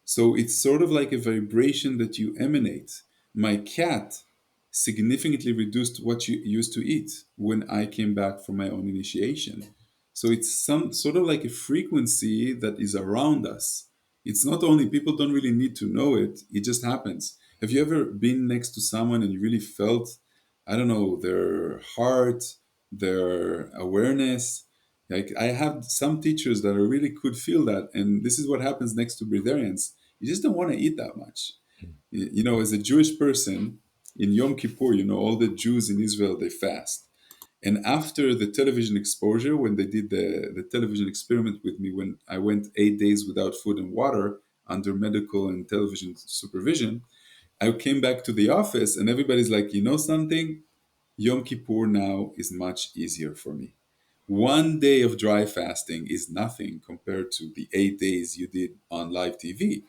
So it's sort of like a vibration that you emanate. My cat significantly reduced what she used to eat when I came back from my own initiation. So it's some sort of like a frequency that is around us. It's not only people don't really need to know it, it just happens. Have you ever been next to someone and you really felt, I don't know, their heart, their awareness? Like I have some teachers that I really could feel that, and this is what happens next to breatharians. You just don't want to eat that much. You know, as a Jewish person, in Yom Kippur, you know, all the Jews in Israel they fast. And after the television exposure, when they did the television experiment with me, when I went 8 days without food and water under medical and television supervision, I came back to the office and everybody's like, you know something? Yom Kippur now is much easier for me. 1 day of dry fasting is nothing compared to the 8 days you did on live TV.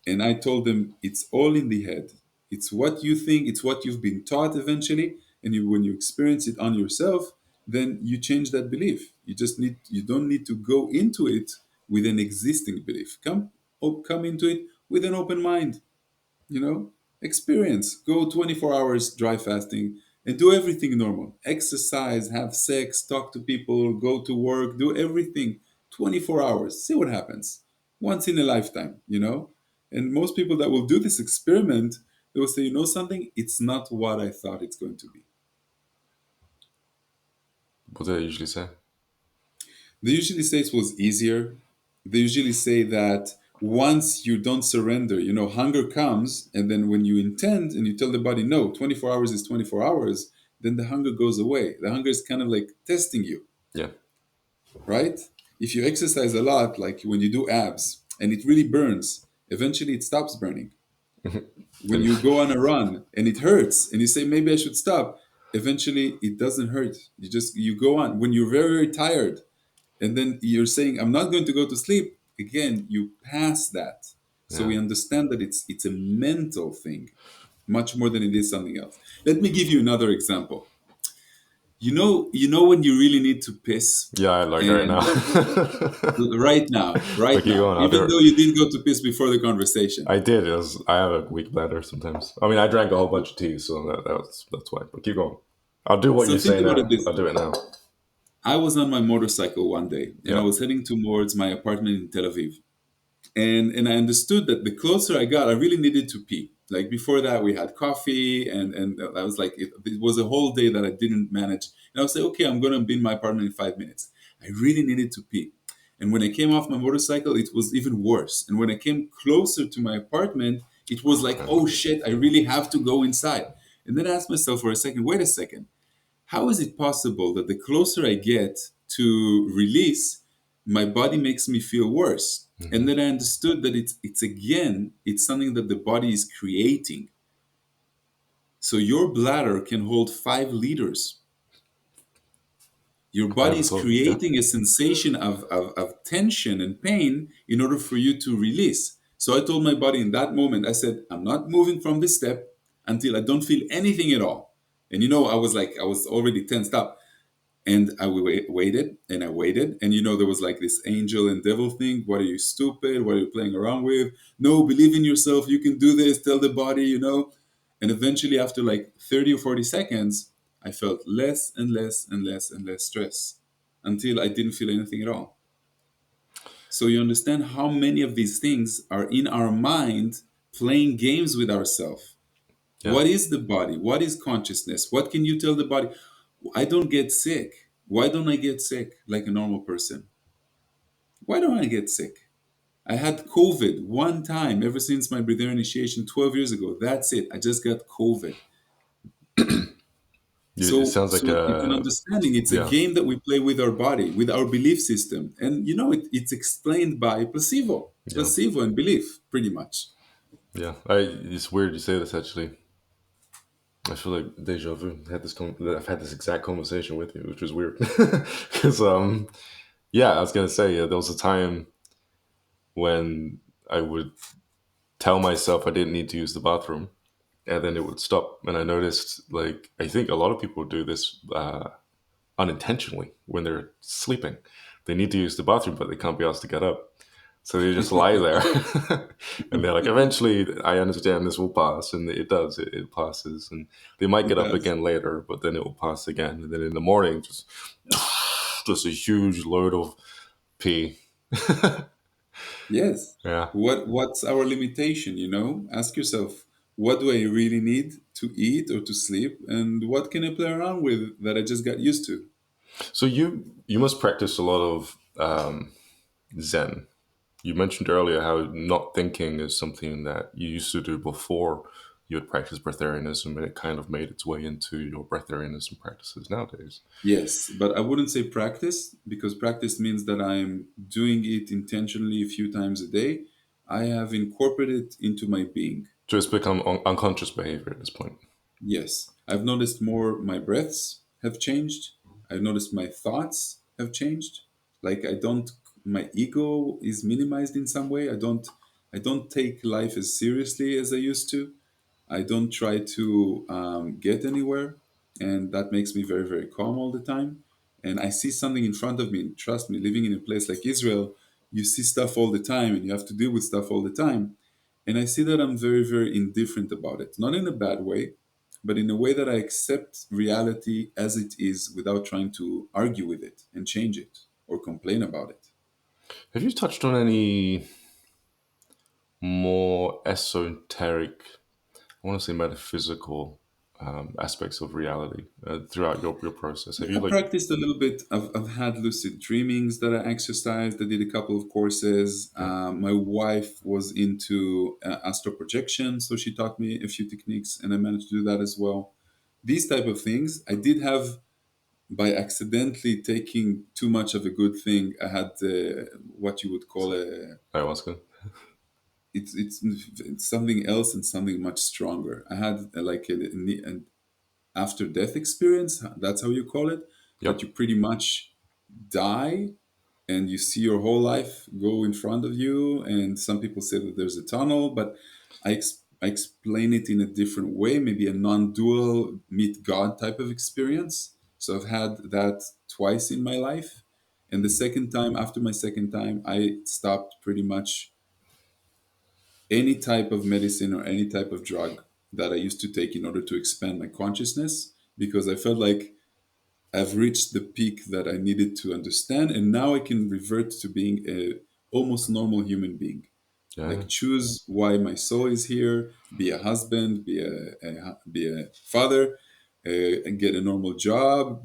And I told them it's all in the head. It's what you think, it's what you've been taught eventually. And when you experience it on yourself, then you change that belief. You don't need to go into it with an existing belief. Come into it with an open mind, you know, experience. Go 24 hours dry fasting and do everything normal. Exercise, have sex, talk to people, go to work, do everything 24 hours. See what happens. Once in a lifetime, you know? And most people that will do this experiment, they will say, you know something? It's not what I thought it's going to be. What do they usually say? They usually say it was easier. They usually say that once you don't surrender, you know, hunger comes, and then when you intend and you tell the body, no, 24 hours is 24 hours, then the hunger goes away. The hunger is kind of like testing you, Yeah. right? If you exercise a lot, like when you do abs, and it really burns, eventually it stops burning. When And you go on a run and it hurts, and you say, maybe I should stop, eventually it doesn't hurt. You go on. When you're very, very tired, and then you're saying I'm not going to go to sleep, again you pass that. So yeah. we understand that it's a mental thing much more than it is something else. Let me give you another example. You know when you really need to piss, Yeah, I like right now. and right But keep now, going. I'll even do though it. you did go to piss before the conversation. I did. I have a weak bladder sometimes. I mean, I drank a whole bunch of tea, so that's why. But keep going. I'll do what So you think say about it now. this I'll way. do it now. I was on my motorcycle one day and I Yeah. was heading towards my apartment in Tel Aviv. And I understood that the closer I got, I really needed to pee. Like before that, we had coffee, and I was like, it was a whole day that I didn't manage. And I'll say, okay, I'm going to be in my apartment in 5 minutes. I really needed to pee. And when I came off my motorcycle, it was even worse. And when I came closer to my apartment, it was like, oh shit, I really have to go inside. And then I asked myself for a second, wait a second, how is it possible that the closer I get to release, my body makes me feel worse? And Mhm. then I understood that it's again, it's something that the body is creating. So your bladder can hold 5 liters. Your I body never is thought. Yeah, creating a sensation of tension and pain in order for you to release. So I told my body in that moment, I said, I'm not moving from this step until I don't feel anything at all. And I was like, I was already tensed up. And I waited and I waited. And there was like this angel and devil thing. What are you, stupid? What are you playing around with? No, believe in yourself. You can do this. Tell the body. And eventually, after like 30 or 40 seconds, I felt less and less and less and less stress until I didn't feel anything at all. So you understand how many of these things are in our mind playing games with ourselves. yeah. What is the body? What is consciousness? What can you tell the body? I don't get sick. Why don't I get sick like a normal person? Why don't I get sick? I had COVID one time ever since my breatharian initiation 12 years ago. That's it. I just got COVID. It So, sounds like so you can a understanding it's a yeah, game that we play with our body, with our belief system. And it's explained by yeah, placebo and belief, pretty much. yeah. It's weird you say this actually. I feel like deja vu. I've had this exact conversation with you, which is weird. Because yeah, I was gonna say there was a time when I would tell myself I didn't need to use the bathroom, and then it would stop. And I noticed, like, I think a lot of people do this unintentionally when they're sleeping. They need to use the bathroom, but they can't be asked to get up. So they just lie there. And they're like, eventually, I understand this will pass. And it does, it passes. And they might It get up does. again later, but then it will pass again. And then in the morning, just a huge load of pee. Yes. Yeah. What's our limitation? Ask yourself, what do I really need to eat or to sleep? And what can I play around with that I just got used to? So you must practice a lot of Zen. You mentioned earlier how not thinking is something that you used to do before you had practiced breatharianism, and it kind of made its way into your breatharianism practices nowadays. Yes, but I wouldn't say practice because practice means that I'm doing it intentionally a few times a day. I have incorporated it into my being. So it's become unconscious behavior at this point. Yes, I've noticed more my breaths have changed. I've noticed my thoughts have changed. Like my ego is minimized in some way. I don't take life as seriously as I used to. I don't try to get anywhere, and that makes me very, very calm all the time. And I see something in front of me. And trust me, living in a place like Israel, you see stuff all the time, and you have to deal with stuff all the time. And I see that I'm very, very indifferent about it. Not in a bad way, but in a way that I accept reality as it is without trying to argue with it and change it or complain about it. Have you touched on any more esoteric, I want to say metaphysical aspects of reality throughout your process? Have Yeah, you I like, practiced a little bit. I've had lucid dreamings that I exercised. I did a couple of courses. yeah, My wife was into astral projection, so she taught me a few techniques, and I managed to do that as well. These type of things I did have by accidentally taking too much of a good thing. I had what you would call a ayahuasca? it's something else and something much stronger. I had like an after death experience. That's how you call it. That Yep. you pretty much die and you see your whole life go in front of you. And some people say that there's a tunnel, but I explain it in a different way, maybe a non-dual meet God type of experience. So I've had that twice in my life. And the second time, after my second time, I stopped pretty much any type of medicine or any type of drug that I used to take in order to expand my consciousness because I felt like I've reached the peak that I needed to understand, and now I can revert to being a almost normal human being. Yeah. Like choose why my soul is here, be a husband, be a father, and get a normal job.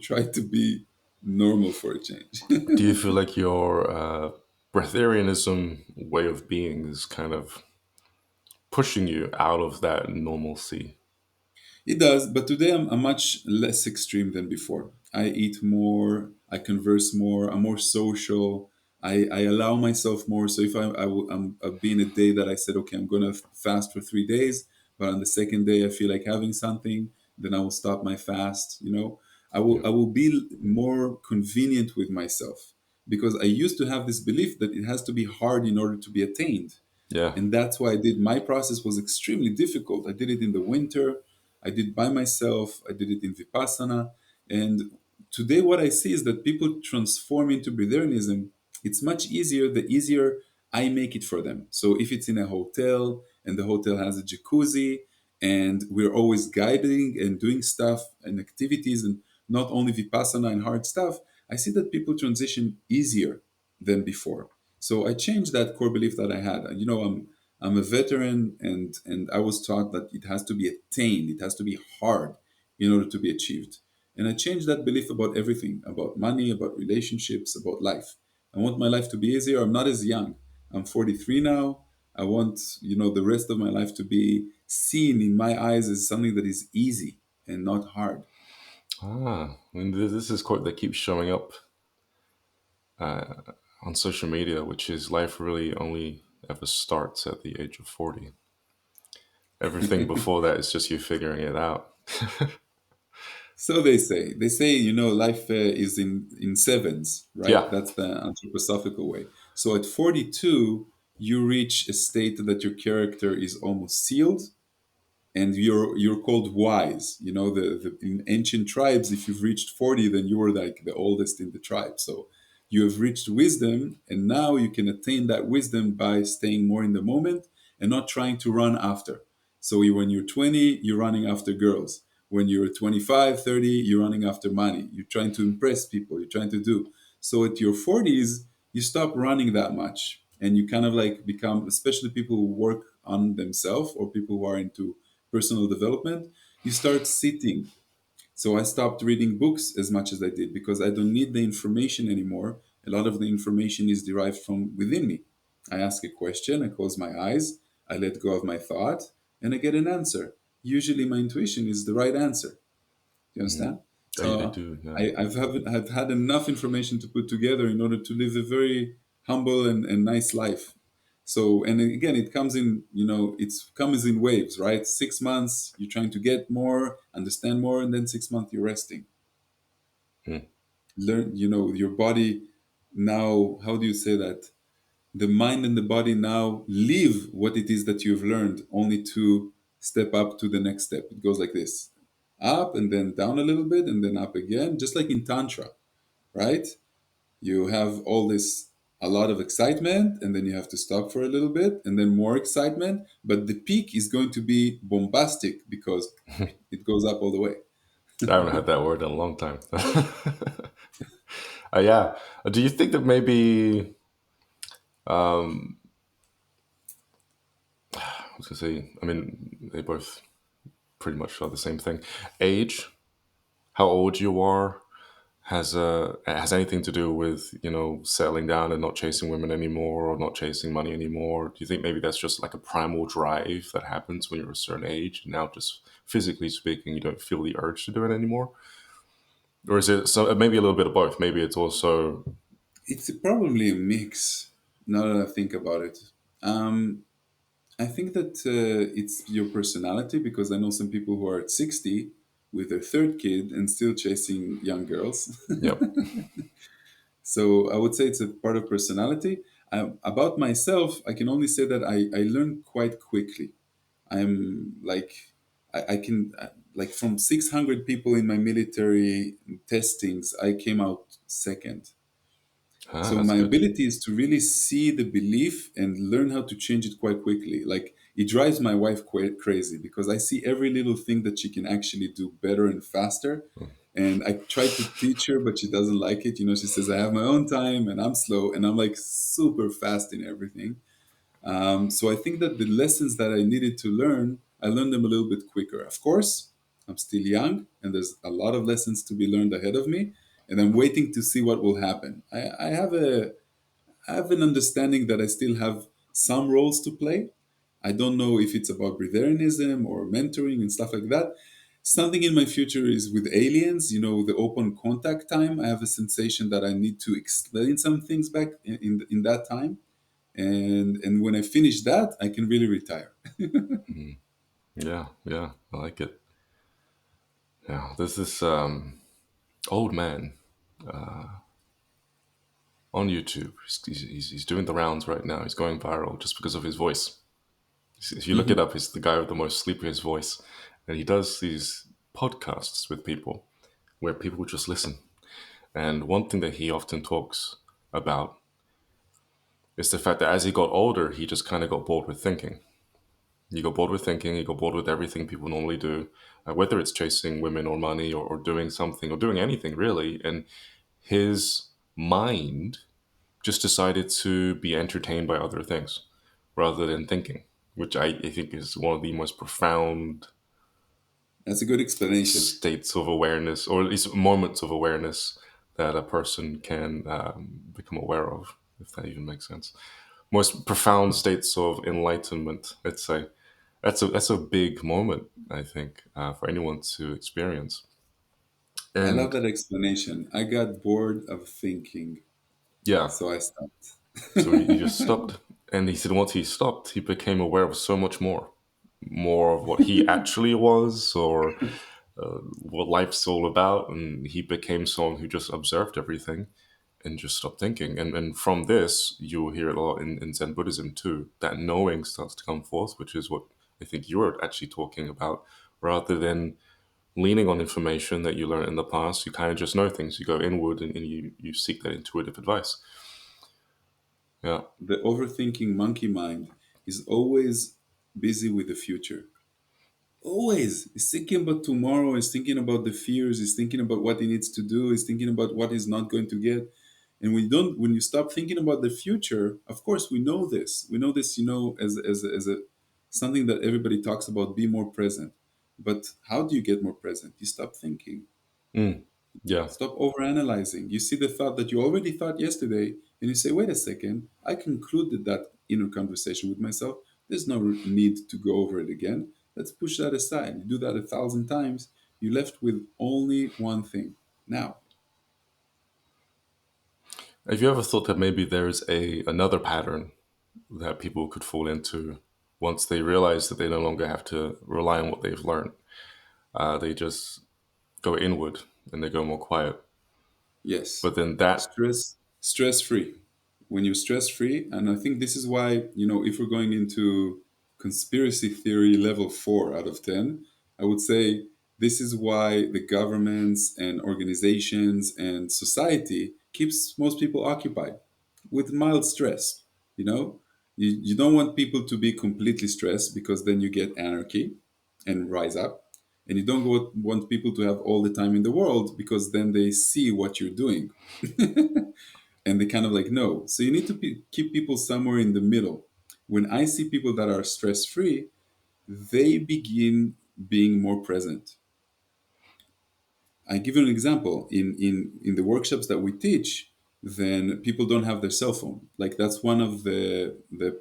Try to be normal for a change. Do you feel like your breatharianism way of being is kind of pushing you out of that normalcy? It does, but today I'm much less extreme than before. I eat more, I converse more, I'm more social. I allow myself more. So if I'll be in a day that I said, okay, I'm going to fast for 3 days, but on the second day I feel like having something, then I will stop my fast. Yeah. I will be more convenient with myself because I used to have this belief that it has to be hard in order to be attained. Yeah. And that's why I did. My process was extremely difficult. I did it in the winter. I did it by myself. I did it in Vipassana. And today, what I see is that people transform into Breatharianism. It's much easier, the easier I make it for them. So if it's in a hotel and the hotel has a jacuzzi and we're always guiding and doing stuff and activities and not only Vipassana and hard stuff, I see that people transition easier than before. So I changed that core belief that I had. I'm a veteran, and I was taught that it has to be attained, it has to be hard in order to be achieved. And I changed that belief about everything, about money, about relationships, about life. I want my life to be easier. I'm not as young. I'm 43 now. I want, the rest of my life to be seen in my eyes as something that is easy and not hard. I mean, this is quote that keeps showing up on social media, which is life really only ever starts at the age of 40. Everything before that is just you figuring it out. So they say. They say, life is in sevens, right? Yeah. That's the anthroposophical way. So at 42, you reach a state that your character is almost sealed, and you're called wise. The in ancient tribes, if you've reached 40, then you were like the oldest in the tribe. So you have reached wisdom, and now you can attain that wisdom by staying more in the moment and not trying to run after. So when you're 20, you're running after girls. When you're 25, 30, you're running after money. You're trying to impress people. You're trying to do. So at your 40s, you stop running that much, and you kind of like become, especially people who work on themselves or people who are into personal development, you start sitting. So I stopped reading books as much as I did because I don't need the information anymore. A lot of the information is derived from within me. I ask a question, I close my eyes, I let go of my thought, and I get an answer. Usually my intuition is the right answer. You Mhm. understand? I So do. Yeah. I've had enough information to put together in order to live a very humble and nice life. So, and again, it comes in, comes in waves, right? 6 months, you're trying to get more, understand more, and then 6 months, you're resting. Mm. Learn, your body now, how do you say that? The mind and the body now live what it is that you've learned, only to step up to the next step. It goes like this: up and then down a little bit and then up again, just like in Tantra, right? You have all this, a lot of excitement, and then you have to stop for a little bit and then more excitement. But the peak is going to be bombastic because it goes up all the way. I haven't heard that word in a long time. Yeah. Do you think that maybe I was gonna say? I mean, they both pretty much are the same thing. Age, how old you are, has anything to do with settling down and not chasing women anymore or not chasing money anymore. Do you think maybe that's just like a primal drive that happens when you're a certain age, and now just physically speaking you don't feel the urge to do it anymore? Or is it so maybe a little bit of both? Maybe it's also It's probably a mix now that I think about it. Um, I think that it's your personality because I know some people who are at 60 with their third kid and still chasing young girls. yep. So I would say it's a part of personality. About myself, I can only say that I learn quite quickly. I'm like, I can, like from 600 people in my military testings, I came out second. So That's my good. ability is to really see the belief and learn how to change it quite quickly. Like it drives my wife quite crazy because I see every little thing that she can actually do better and faster. And I try to teach her, but she doesn't like it. She says I have my own time and I'm slow, and I'm like super fast in everything. So I think that the lessons that I needed to learn, I learned them a little bit quicker. Of course, I'm still young, and there's a lot of lessons to be learned ahead of me, and I'm waiting to see what will happen. I have an understanding that I still have some roles to play. I don't know if it's about breatharianism or mentoring and stuff like that. Something in my future is with aliens, the open contact time. I have a sensation that I need to explain some things back in that time. And when I finish that, I can really retire. Mm. Yeah, yeah, I like it. Yeah, there's this old man on YouTube. He's doing the rounds right now. He's going viral just because of his voice. If you look it Mhm. up, he's the guy with the most sleepiest voice, and he does these podcasts with people where people just listen. And one thing that he often talks about is the fact that as he got older, he just kind of got bored with thinking. He got bored with thinking. He got bored with everything people normally do, whether it's chasing women or money or doing something or doing anything really. And his mind just decided to be entertained by other things rather than thinking, which I think is one of the most profound That's a good explanation. states of awareness, or at least moments of awareness that a person can become aware of, if that even makes sense. Most profound states of enlightenment, let's say. That's a big moment, I think, for anyone to experience. I love And that explanation. I got bored of thinking, yeah, so I stopped. so he just stopped. And he said once he stopped, he became aware of so much more of what he actually was, or what life's all about. And he became someone who just observed everything and just stopped thinking. And from this, you'll hear it a lot in Zen Buddhism too. That knowing starts to come forth, which is what I think you're actually talking about, rather than leaning on information that you learned in the past. You kind of just know things. You go inward and you seek that intuitive advice. Yeah. The overthinking monkey mind is always busy with the future. Always. He's thinking about tomorrow, he's thinking about the fears, he's thinking about what he needs to do, he's thinking about what he's not going to get. And when you stop thinking about the future, of course we know this. We know this, as a something that everybody talks about, be more present. But how do you get more present? You stop thinking. Mm. Yeah. Stop overanalyzing. You see the thought that you already thought yesterday, and you say, wait a second, I concluded that inner conversation with myself. There's no need to go over it again. Let's push that aside. You do that 1,000 times, you're left with only one thing. Now, Have you ever thought that maybe there's a another pattern that people could fall into once they realize that they no longer have to rely on what they've learned? They just go inward and they go more quiet. yes, But then that, stress free. When you're stress free, and I think this is why, if we're going into conspiracy theory level 4 out of 10, I would say this is why the governments and organizations and society keeps most people occupied with mild stress. You know, you don't want people to be completely stressed, because then you get anarchy and rise up. And you don't want people to have all the time in the world, because then they see what you're doing and they kind of like no. So you need to keep people somewhere in the middle. When I see people that are stress free, they begin being more present. I give you an example. In the workshops that we teach, then people don't have their cell phone. Like that's one of the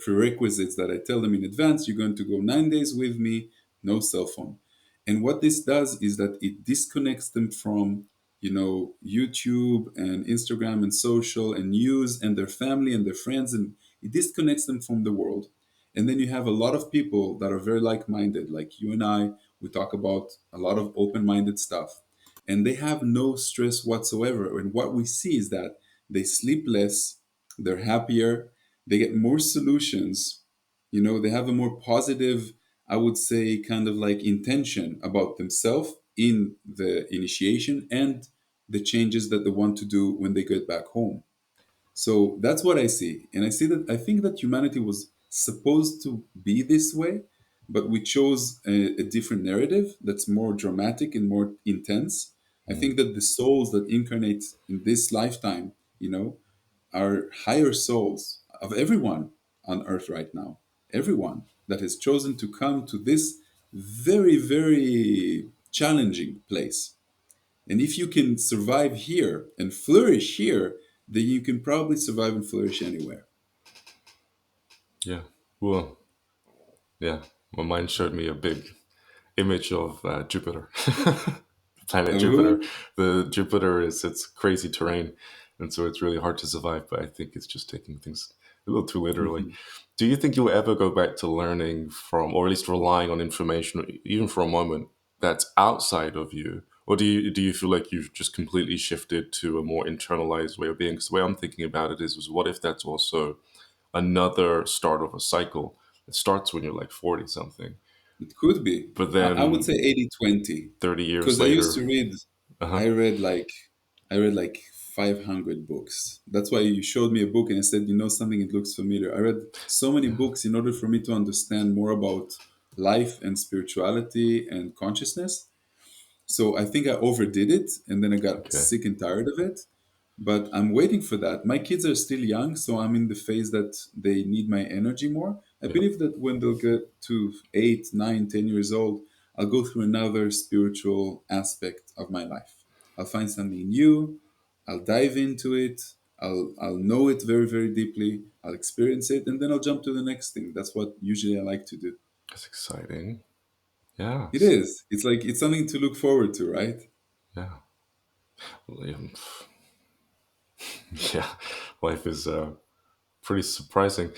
prerequisites that I tell them in advance. You're going to go 9 days with me, no cell phone. And what this does is that it disconnects them from YouTube and Instagram and social and news and their family and their friends, and it disconnects them from the world. And then you have a lot of people that are very like-minded, like you and I. We talk about a lot of open-minded stuff, and they have no stress whatsoever. And what we see is that they sleep less, they're happier, they get more solutions, they have a more positive, I would say, kind of like intention about themselves in the initiation and the changes that they want to do when they get back home. So that's what I see. And I think that humanity was supposed to be this way, but we chose a different narrative that's more dramatic and more intense. I think that the souls that incarnate in this lifetime, are higher souls of everyone on earth right now. Everyone that has chosen to come to this very, very challenging place. And if you can survive here and flourish here, then you can probably survive and flourish anywhere. Yeah. Well, yeah. My mind showed me a big image of Jupiter, planet Jupiter. Oh, The Jupiter is it's crazy terrain, and so it's really hard to survive. But I think it's just taking things a little too literally. mhm. Do you think you'll ever go back to learning from, or at least relying on information, even for a moment, that's outside of you? Or do you feel like you've just completely shifted to a more internalized way of being? Because the way I'm thinking about it is what if that's also another start of a cycle? It starts when you're like 40 something, It could be. but I would say then 80-20. 30 years Because I used later. to read, Uh-huh. I read like, I read like 500 books. That's why you showed me a book and I said, you know something, it looks familiar. I read so many Yeah. books in order for me to understand more about life and spirituality and consciousness. So I think I overdid it and then I got Okay. sick and tired of it. But I'm waiting for that. My kids are still young, so I'm in the phase that they need my energy more. I Yeah. believe that when they'll get to 8, 9, 10 years old, I'll go through another spiritual aspect of my life. I'll find something new, I'll dive into it, I'll know it very, very deeply, I'll experience it, and then I'll jump to the next thing. That's what usually I like to do. That's exciting. Yeah. It is. It's like it's something to look forward to, right? Yeah. Well, yeah. Life is pretty surprising.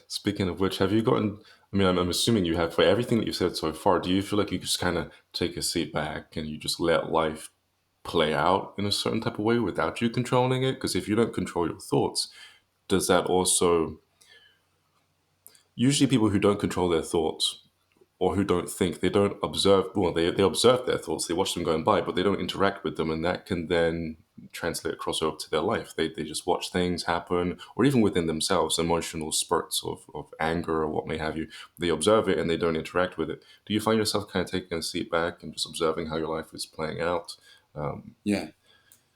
Speaking of which, have you gotten? I mean, I'm assuming you have. For everything that you've said so far, do you feel like you just kind of take a seat back and you just let life play out in a certain type of way without you controlling it? Because if you don't control your thoughts, does that also usually people who don't control their thoughts or who don't think, they don't observe, well, they observe their thoughts, they watch them going by, but they don't interact with them, and that can then translate across over to their life. They just watch things happen, or even within themselves, emotional spurts of anger or what may have you. They observe it and they don't interact with it. Do you find yourself kind of taking a seat back and just observing how your life is playing out? Yeah.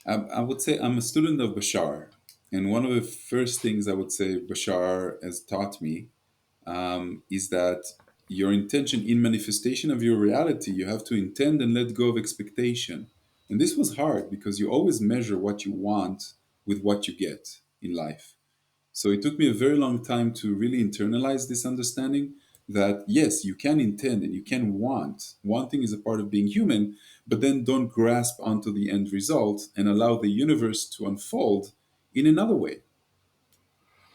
I would say I'm a student of Bashar. And one of the first things I would say Bashar has taught me is that your intention in manifestation of your reality, you have to intend and let go of expectation. And this was hard because you always measure what you want with what you get in life. So it took me a very long time to really internalize this understanding that yes, you can intend and you can want. Wanting is a part of being human, but then don't grasp onto the end result and allow the universe to unfold in another way,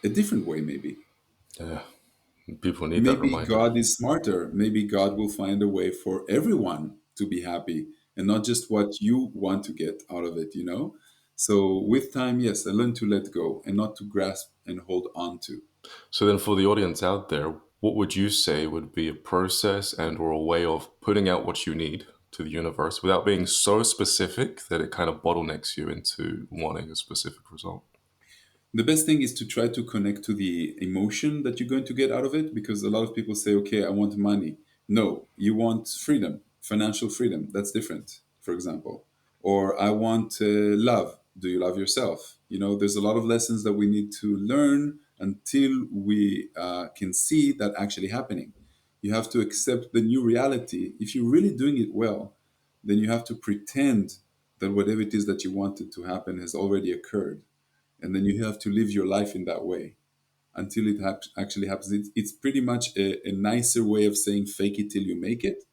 a different way, maybe. Yeah, people need that Maybe reminder. God is smarter. Maybe God will find a way for everyone to be happy and not just what you want to get out of it, you know? So with time, yes, I learned to let go and not to grasp and hold on to. So then for the audience out there, what would you say would be a process and or a way of putting out what you need to the universe without being so specific that it kind of bottlenecks you into wanting a specific result? The best thing is to try to connect to the emotion that you're going to get out of it because a lot of people say, okay, I want money. No, you want freedom, financial freedom. That's different, for example. Or I want love. Do you love yourself? You know, there's a lot of lessons that we need to learn until we can see that actually happening. You have to accept the new reality. If you're really doing it well, then you have to pretend that whatever it is that you wanted to happen has already occurred, and then you have to live your life in that way until it actually happens. It's pretty much a nicer way of saying fake it till you make it.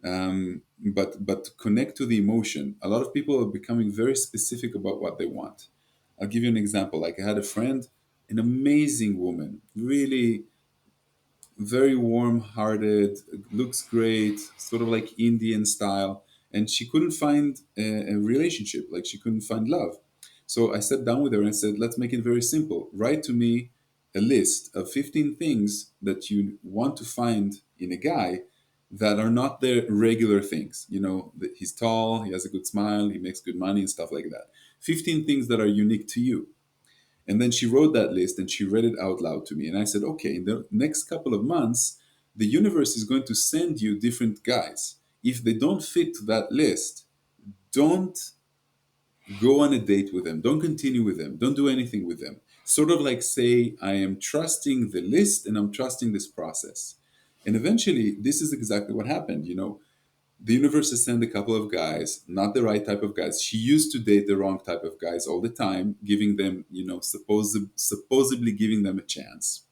But connect to the emotion. A lot of people are becoming very specific about what they want. I'll give you an example. Like I had a friend, an amazing woman, really very warm-hearted, looks great, sort of like Indian style, and she couldn't find a relationship, like she couldn't find love. So I sat down with her and I said, "Let's make it very simple. Write to me a list of 15 things that you want to find in a guy that are not the regular things. You know, that he's tall, he has a good smile, he makes good money and stuff like that. 15 things that are unique to you." And then she wrote that list and she read it out loud to me. And I said, okay, in the next couple of months, the universe is going to send you different guys. If they don't fit to that list, don't go on a date with them. Don't continue with them. Don't do anything with them. Sort of like say, I am trusting the list and I'm trusting this process. And eventually, this is exactly what happened. You know, the universe has sent a couple of guys, not the right type of guys. She used to date the wrong type of guys all the time, giving them, supposedly giving them a chance.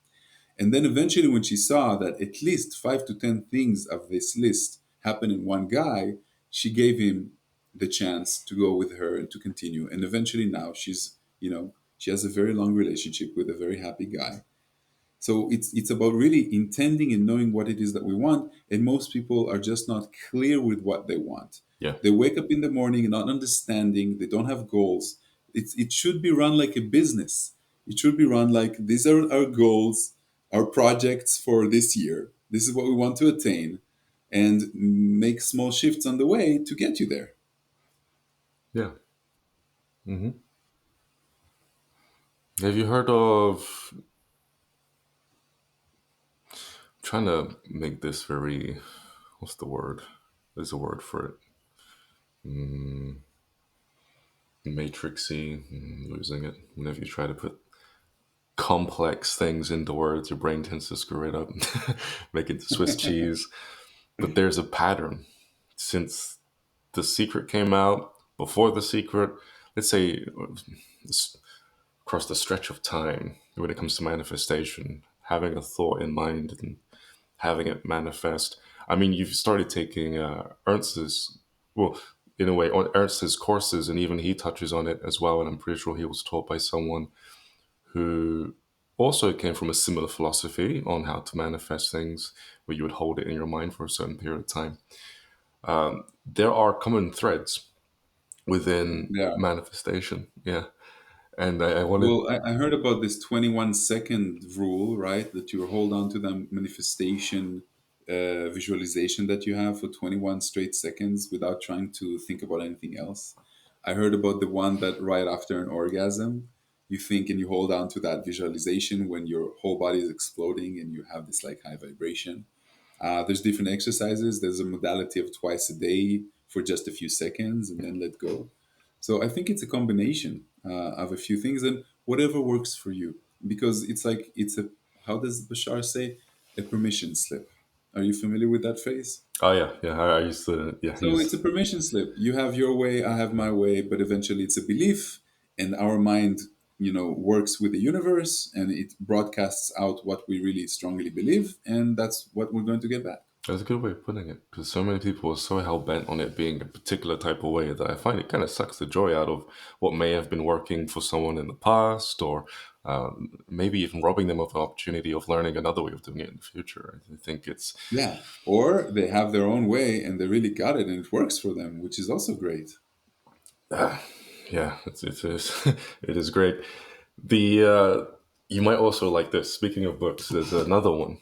And then eventually, when she saw that at least 5 to 10 things of this list happen in one guy, she gave him the chance to go with her and to continue. And eventually, now she has a very long relationship with a very happy guy. So it's about really intending and knowing what it is that we want. And most people are just not clear with what they want. Yeah. They wake up in the morning not understanding. They don't have goals. It should be run like a business. It should be run like these are our goals, our projects for this year. This is what we want to attain, and make small shifts on the way to get you there. Yeah. Hmm. Have you heard of, trying to make this very, what's the word? There's a word for it. Matrixy, losing it. Whenever you try to put complex things into words, your brain tends to screw it up, make it Swiss cheese. But there's a pattern. Since The Secret came out, before The Secret, let's say across the stretch of time, when it comes to manifestation, having a thought in mind and having it manifest. I mean, you've started taking Ernst's, well, in a way, on Ernst's courses, and even he touches on it as well. And I'm pretty sure he was taught by someone who also came from a similar philosophy on how to manifest things, where you would hold it in your mind for a certain period of time. There are common threads within Yeah. manifestation. Yeah. And I wanted, Well, I heard about this 21-second rule, right? That you hold on to the manifestation visualization that you have for 21 straight seconds without trying to think about anything else. I heard about the one that right after an orgasm, you think and you hold on to that visualization when your whole body is exploding and you have this like high vibration. There's different exercises. There's a modality of twice a day for just a few seconds and then let go. So I think it's a combination of a few things and whatever works for you. Because it's like, how does Bashar say? A permission slip. Are you familiar with that phrase? oh yeah, yeah, I used to, yeah, So it's a he's, permission slip. You have your way, I have my way, but eventually it's a belief, and our mind, works with the universe, and it broadcasts out what we really strongly believe, and that's what we're going to get back. that's a good way of putting it, because so many people are so hell bent on it being a particular type of way that I find it kind of sucks the joy out of what may have been working for someone in the past, or maybe even robbing them of the opportunity of learning another way of doing it in the future. I think it's, Yeah. Or they have their own way and they really got it and it works for them, which is also great. yeah, it is, it is great. The You might also like this. Speaking of books, there's another one.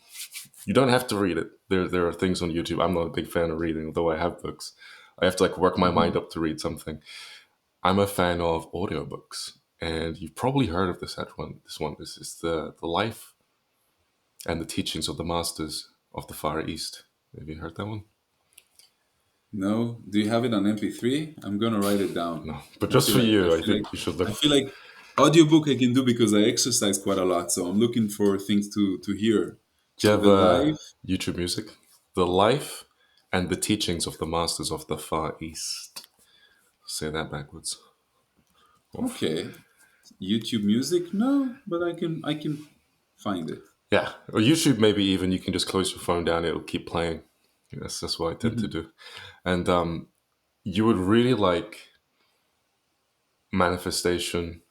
You don't have to read it. There are things on YouTube. I'm not a big fan of reading, although I have books. I have to like work my mind Mhm. up to read something. I'm a fan of audiobooks, and you've probably heard of one. This is the life and the teachings of the masters of the Far East. Have you heard that one? No. Do you have it on MP3? I'm gonna write it down. No, but I just feel for like I you, I feel like think you should I look. feel like audiobook I can do because I exercise quite a lot, so I'm looking for things to hear. Do you have The live. YouTube Music? The life and the teachings of the masters of the Far East. Say that backwards. Oof. Okay. YouTube music? No, but I can find it. Yeah, or YouTube maybe even you can just close your phone down; it'll keep playing. That's what I tend to Mhm. do. And you would really like manifestation.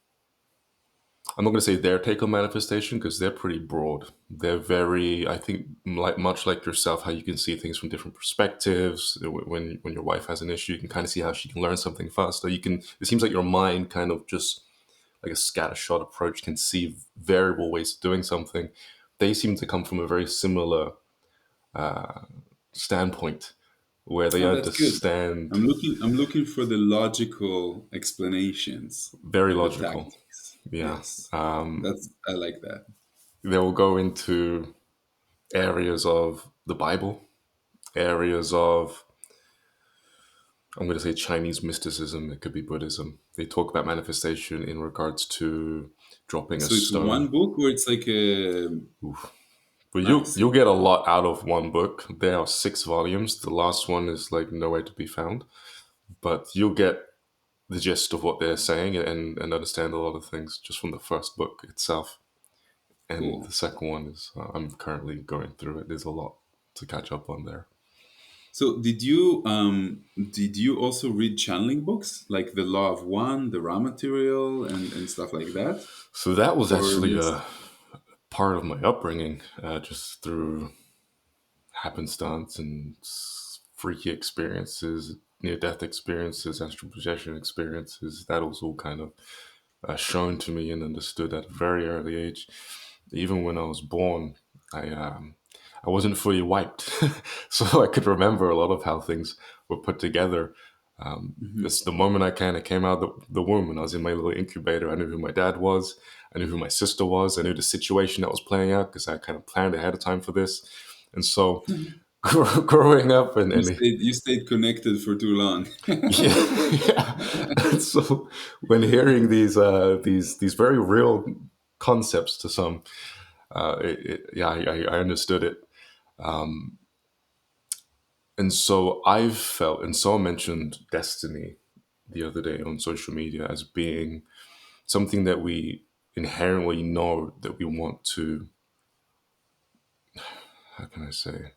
I'm not going to say their take on manifestation because they're pretty broad. They're very, I think, like much like yourself, how you can see things from different perspectives. When your wife has an issue, you can kind of see how she can learn something faster. You can. It seems like your mind kind of just like a scattershot approach can see variable ways of doing something. They seem to come from a very similar standpoint where they Oh, that's good. understand I'm looking for the logical explanations very and the logical. tactics. Yeah. Yes. I like that. They will go into areas of the Bible, areas of, I'm going to say Chinese mysticism, it could be Buddhism. They talk about manifestation in regards to dropping a So it's one stone. book or it's like a Oof. But I you'll see. get a lot out of one book. There are 6 volumes. The last one is like nowhere to be found. But you'll get the gist of what they're saying and understand a lot of things just from the first book itself. And the Cool. second one is I'm currently going through it. There's a lot to catch up on there. So did you also read channeling books like The Law of One, the Raw Material, and stuff like that, So that was or actually mixed? a part of my upbringing, just through happenstance and freaky experiences, near death experiences, astral projection experiences. That was all kind of shown to me and understood at a very early age. Even when I was born, I wasn't fully wiped, so I could remember a lot of how things were put together. Hmm. It's the moment I kind of came out of the womb and I was in my little incubator. I knew who my dad was. I knew who my sister was. I knew the situation that was playing out because I kind of planned ahead of time for this. And so growing up and You stayed connected for too long. yeah, yeah. So when hearing these very real concepts to some, yeah, I understood it. And so I've felt, and someone mentioned destiny the other day on social media as being something that we inherently know that we want to, how can I say?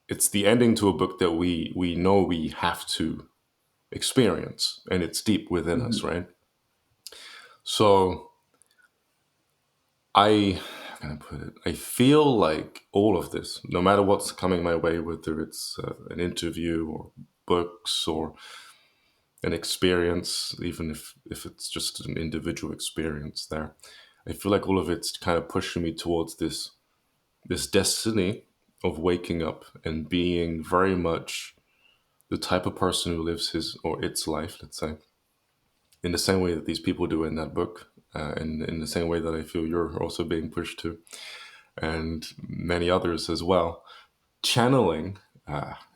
It's the ending to a book that we know we have to experience, and it's deep within us, Mhm, right? So how can I put it? I feel like all of this, no matter what's coming my way, whether it's an interview or books or an experience, even if it's just an individual experience there, I feel like all of it's kind of pushing me towards this destiny of waking up and being very much the type of person who lives his or its life, let's say, in the same way that these people do in that book, and in the same way that I feel you're also being pushed to, and many others as well. Channeling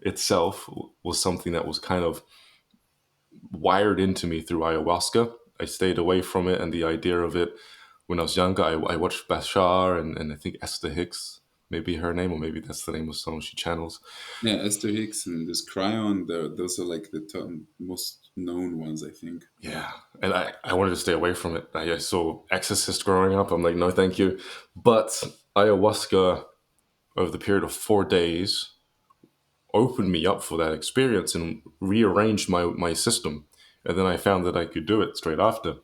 itself was something that was kind of wired into me through ayahuasca. I stayed away from it, and the idea of it when I was younger, I watched Bashar and I think Esther Hicks, maybe her name, or maybe that's the name of someone she channels. yeah, Esther Hicks and this Cryon, those are like the most known ones, I think. Yeah, and I wanted to stay away from it. I saw Exorcist growing up. I'm like, no, thank you. But ayahuasca, over the period of 4 days, opened me up for that experience and rearranged my system. And then I found that I could do it straight after.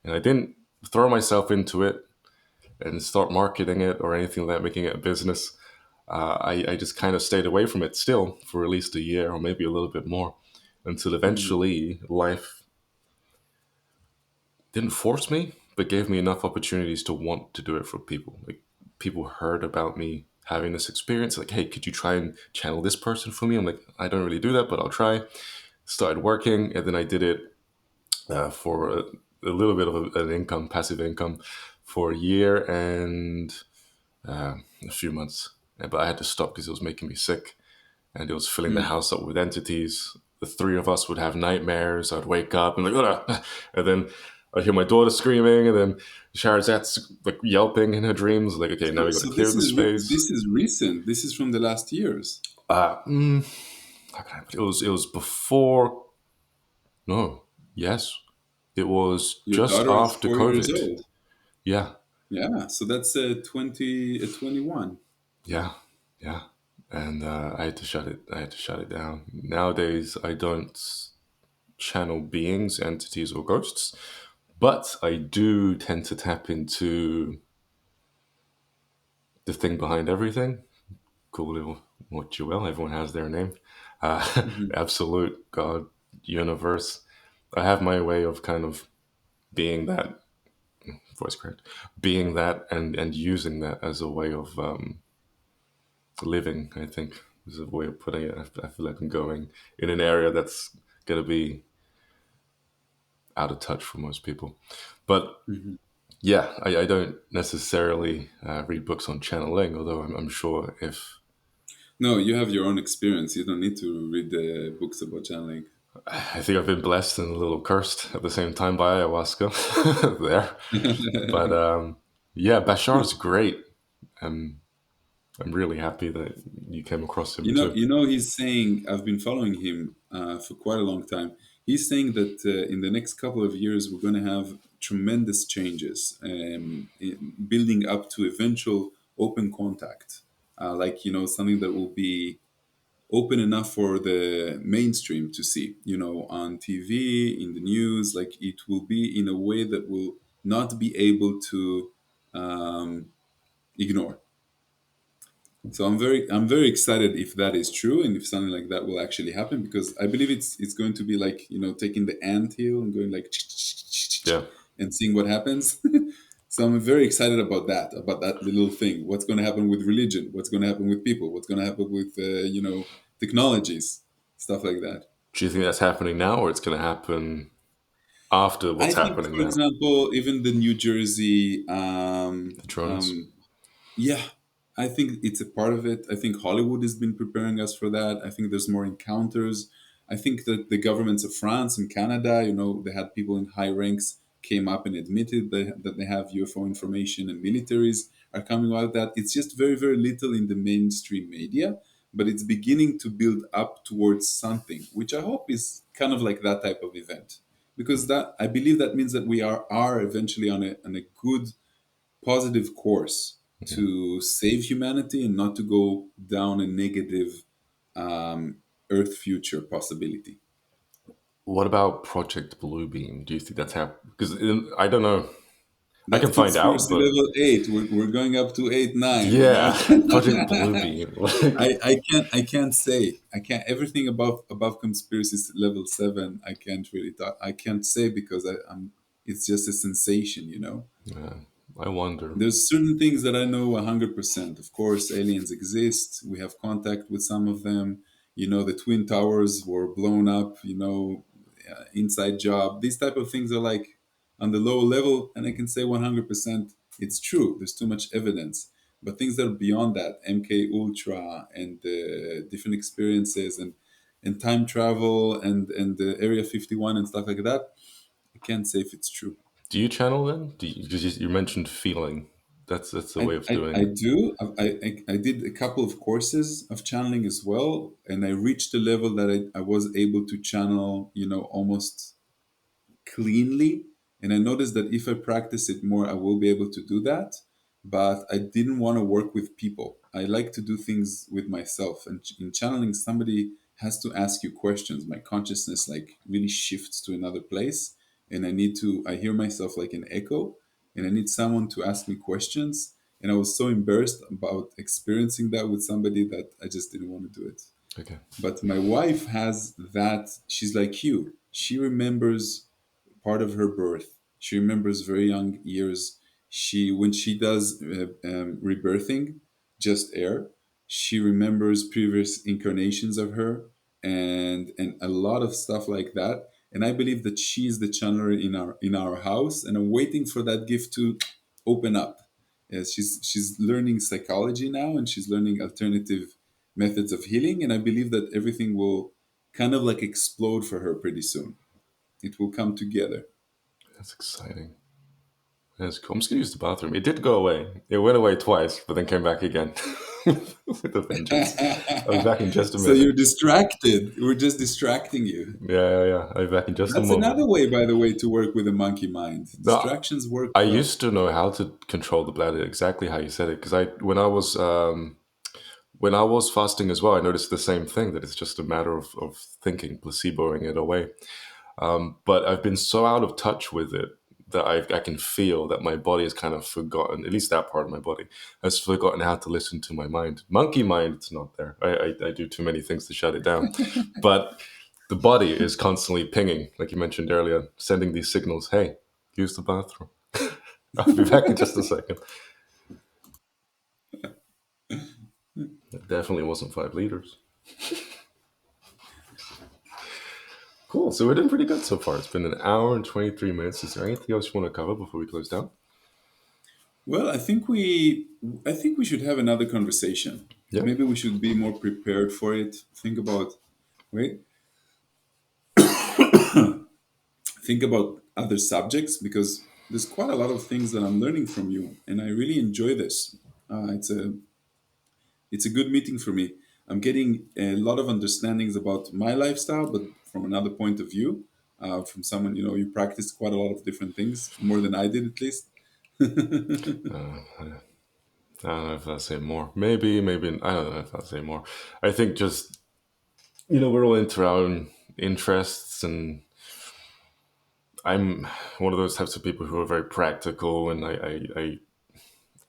And I didn't throw myself into it and start marketing it or anything like that, making it a business. I just kind of stayed away from it still for at least a year or maybe a little bit more until Mhm. eventually life didn't force me, but gave me enough opportunities to want to do it for people. Like people heard about me having this experience, like, hey, could you try and channel this person for me? I'm like, I don't really do that, but I'll try. Started working, and then I did it for a little bit of an income, passive income, for a year and a few months. But I had to stop because it was making me sick and it was filling the Mm. house up with entities. The three of us would have nightmares. I'd wake up and like, ugh! And then I'd hear my daughter screaming, and then Shahrazad's like yelping in her dreams. Like, okay, now we got to So clear the space. this is recent. This is from the last years. Uh, mm, how can I put it? It was before. No, yes, it was Your just daughter is after 4 years COVID. old. Yeah, Yeah, so that's 21. yeah, yeah. And I had to shut it. I had to shut it down. Nowadays, I don't channel beings, entities, or ghosts. But I do tend to tap into the thing behind everything. Call it what you will. Everyone has their name. Hmm. Absolute God, universe. I have my way of kind of being that voice correct, being that and using that as a way of living. I think is a way of putting it. I feel like I'm going in an area that's gonna be out of touch for most people, but Hmm. yeah, I don't necessarily read books on channeling, although I'm sure if No, you have your own experience. You don't need to read the books about channeling. I think I've been blessed and a little cursed at the same time by ayahuasca there. But yeah, Bashar's great. And I'm really happy that you came across him You too. know, he's saying, I've been following him for quite a long time. He's saying that in the next couple of years, we're going to have tremendous changes, building up to eventual open contact, like something that will be open enough for the mainstream to see. On TV, in the news, like it will be in a way that will not be able to um, ignore. So I'm very excited if that is true and if something like that will actually happen, because I believe it's going to be like taking the ant hill and going like Yeah. and seeing what happens. So I'm very excited about that little thing. What's going to happen with religion? What's going to happen with people? What's going to happen with technologies, stuff like that. Do you think that's happening now, or it's going to happen after I what's think, happening for now? example, even the New Jersey The drones. Yeah, I think it's a part of it. I think Hollywood has been preparing us for that. I think there's more encounters. I think that the governments of France and Canada, they had people in high ranks came up and admitted that they have UFO information, and militaries are coming out of that. It's just very, very little in the mainstream media, but it's beginning to build up towards something, which I hope is kind of like that type of event. Because that I believe that means that we are eventually on a good positive course Mhm. to save humanity and not to go down a negative um, Earth future possibility. What about Project Bluebeam? Do you think that's happening? Because I don't know. I can That's find out, conspiracy but level 8. We're going up to 8, 9, yeah, Project Bluebeam. Like, I can't say. I can't everything above conspiracy level 7. I can't really talk. I can't say because I'm it's just a sensation. yeah, I wonder. There's certain things that I know 100%. Of course, aliens exist. We have contact with some of them. The Twin Towers were blown up, inside job. These type of things are like on the lower level, and I can say 100% it's true. There's too much evidence. But things that are beyond that, MK Ultra and different experiences and time travel and the Area 51 and stuff like that, I can't say if it's true. Do you channel then? Do you, because you mentioned feeling. That's the way I, of I, doing I it. do. I did a couple of courses of channeling as well, and I reached a level that I was able to channel, almost cleanly. And I noticed that if I practice it more, I will be able to do that. But I didn't want to work with people. I like to do things with myself. And in channeling, somebody has to ask you questions. My consciousness like really shifts to another place. And I hear myself like an echo, and I need someone to ask me questions. And I was so embarrassed about experiencing that with somebody that I just didn't want to do it. Okay. But my wife has that. She's like you. She remembers part of her birth. She remembers very young years. When she does rebirthing, just air, she remembers previous incarnations of her and a lot of stuff like that. And I believe that she is the channeler in our house, and I'm waiting for that gift to open up. Yes, she's learning psychology now, and she's learning alternative methods of healing, and I believe that everything will kind of like explode for her pretty soon. It will come together. That's exciting. That's cool. I'm just gonna use the bathroom. It did go away. It went away twice, but then came back again with a vengeance. I'll be back in just a So you're minute. distracted. We're just distracting you. Yeah, yeah, yeah. I'll be back in just a That's moment. another way, by the way, to work with a monkey mind. No, Distractions work I well. used to know how to control the bladder exactly how you said it because when I was fasting as well, I noticed the same thing that it's just a matter of thinking, placeboing it away. But I've been so out of touch with it that I can feel that my body has kind of forgotten, at least that part of my body has forgotten how to listen to my mind. Monkey mind, it's not there. I do too many things to shut it down. But the body is constantly pinging, like you mentioned earlier, sending these signals. Hey, use the bathroom. I'll be back in just a second. It definitely wasn't 5 liters. Cool. So we're doing pretty good so far. It's been an hour and 23 minutes. Is there anything else you want to cover before we close down? Well, I think we should have another conversation. Yeah. Maybe we should be more prepared for it. Wait, think about other subjects, because there's quite a lot of things that I'm learning from you, and I really enjoy this. It's a good meeting for me. I'm getting a lot of understandings about my lifestyle, but from another point of view, from someone, you practice quite a lot of different things, more than I did at least. I don't know if I'll say more. Maybe, maybe I don't know if I'll say more. I think just we're all into our own interests, and I'm one of those types of people who are very practical, and I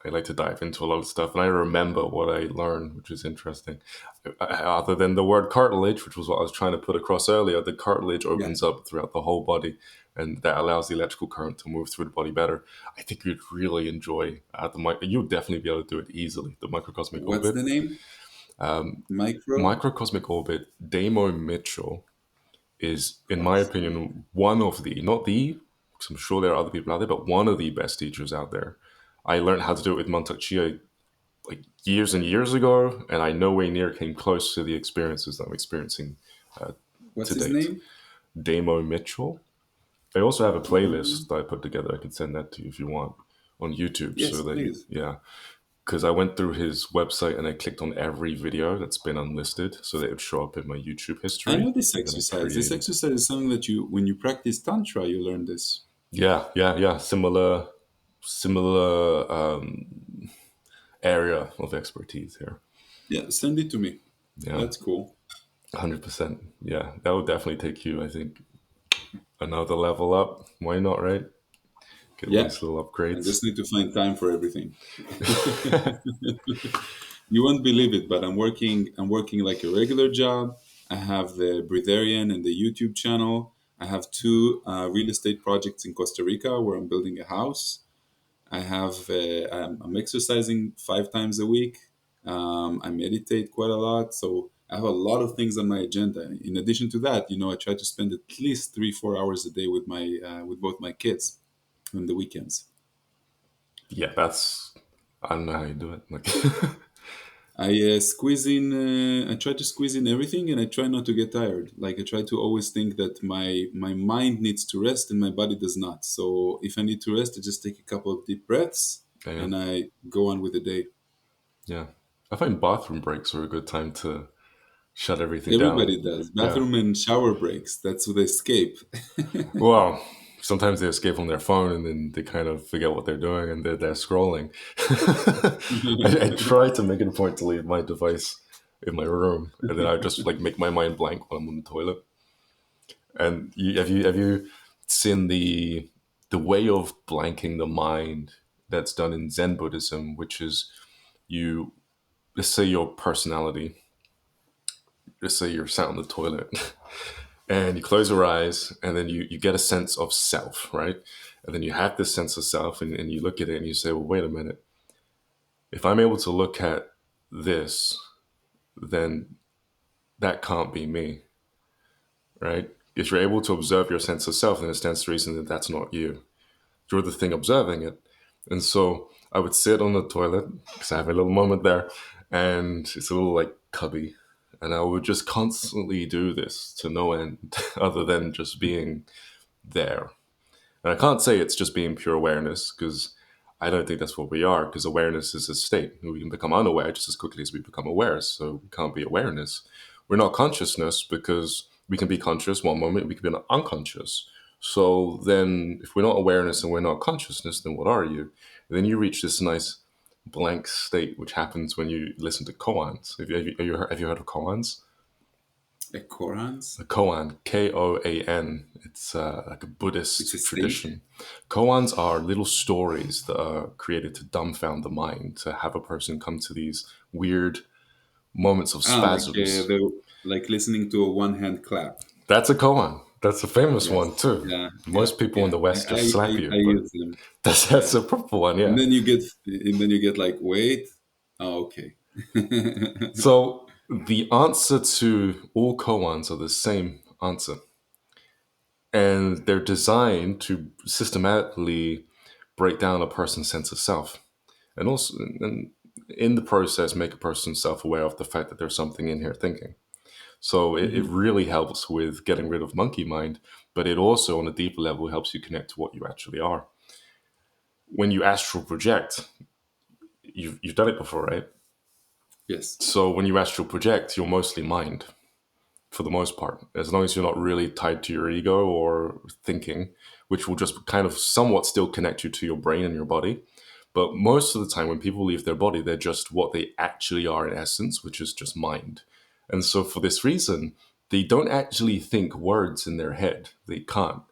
like to dive into a lot of stuff, and I remember what I learned, which is interesting. Other than the word cartilage, which was what I was trying to put across earlier, the cartilage Yeah. opens up throughout the whole body, and that allows the electrical current to move through the body better. I think you'd really enjoy the mic. You'd definitely be able to do it easily. The microcosmic What's orbit, the name? Micro? microcosmic orbit. Damo Mitchell is, in my Cosmic. opinion, one of the, not the, because I'm sure there are other people out there, but one of the best teachers out there. I learned how to do it with Mantak Chia like years and years ago, and I nowhere near came close to the experiences that I'm experiencing What's to his date. name? Damo Mitchell. I also have a Mm, playlist that I put together. I can send that to you if you want on YouTube, yes, so that please. yeah, because I went through his website and I clicked on every video that's been unlisted, so that it would show up in my YouTube I know history, this and then I exercise. This created. exercise is something that when you practice Tantra, you learn this. Yeah, yeah, yeah. Similar area of expertise here. Yeah, send it to me. Yeah, That's cool. 100%. Yeah, that would definitely take you, I think, another level up. Why not, right? Get all Yeah, these little I upgrades. just need to find time for everything. You won't believe it, but I'm working like a regular job. I have the Breatharian and the YouTube channel. I have two real estate projects in Costa Rica where I'm building a house. I'm exercising 5 times a week. I meditate quite a lot, so I have a lot of things on my agenda. In addition to that, I try to spend at least 3-4 hours a day with both my kids on the weekends. Yeah, that's. I don't know how you do it. Like, I try to squeeze in everything, and I try not to get tired. Like I try to always think that my mind needs to rest and my body does not. So if I need to rest, I just take a couple of deep breaths yeah, and I go on with the day. yeah. I find bathroom breaks are a good time to shut everything down. Everybody does. Yeah. Bathroom and shower breaks. That's the escape. Well, sometimes they escape on their phone and then they kind of forget what they're doing and they're scrolling. I try to make it a point to leave my device in my room, and then I just like make my mind blank while I'm on the toilet. And have you seen the way of blanking the mind that's done in Zen Buddhism, which is you, let's say your personality, let's say you're sat on the toilet and you close your eyes and then you get a sense of self, right? And then you have this sense of self, and you look at it and you say, well, wait a minute. If I'm able to look at this, then that can't be me, right? If you're able to observe your sense of self, then it stands to reason that that's not you. You're the thing observing it. And so I would sit on the toilet because I have a little moment there, and it's a little like cubby. And I would just constantly do this to no end other than just being there. And I can't say it's just being pure awareness because I don't think that's what we are, because awareness is a state. We can become unaware just as quickly as we become aware. So we can't be awareness. We're not consciousness because we can be conscious one moment, we can be unconscious. So then, if we're not awareness and we're not consciousness, then what are you? And then you reach this nice blank state, which happens when you listen to koans. Have you heard of koans? A Korans. The koan, Koan. It's like a It's a Buddhist state. tradition. Koans are little stories that are created to dumbfound the mind, to have a person come to these weird moments of spasms. Like listening to a one hand clap. That's a koan. That's a famous one Yes. too. Yeah. Yeah. Most people in Yeah. the I West I just I, slap I you, but use them. that's Yeah. a proper one, And yeah. then you get like, wait. Oh, okay. So the answer to all koans are the same answer, and they're designed to systematically break down a person's sense of self, and also, and in the process, make a person self-aware of the fact that there's something in here thinking. So it Mhm. really helps with getting rid of monkey mind, but it also, on a deeper level, helps you connect to what you actually are. When you astral project, you've done it before, right? Yes. So when you astral project, you're mostly mind for the most part, as long as you're not really tied to your ego or thinking, which will just kind of somewhat still connect you to your brain and your body. But most of the time, when people leave their body, they're just what they actually are in essence, which is just mind. And so, for this reason, they don't actually think words in their head. They can't.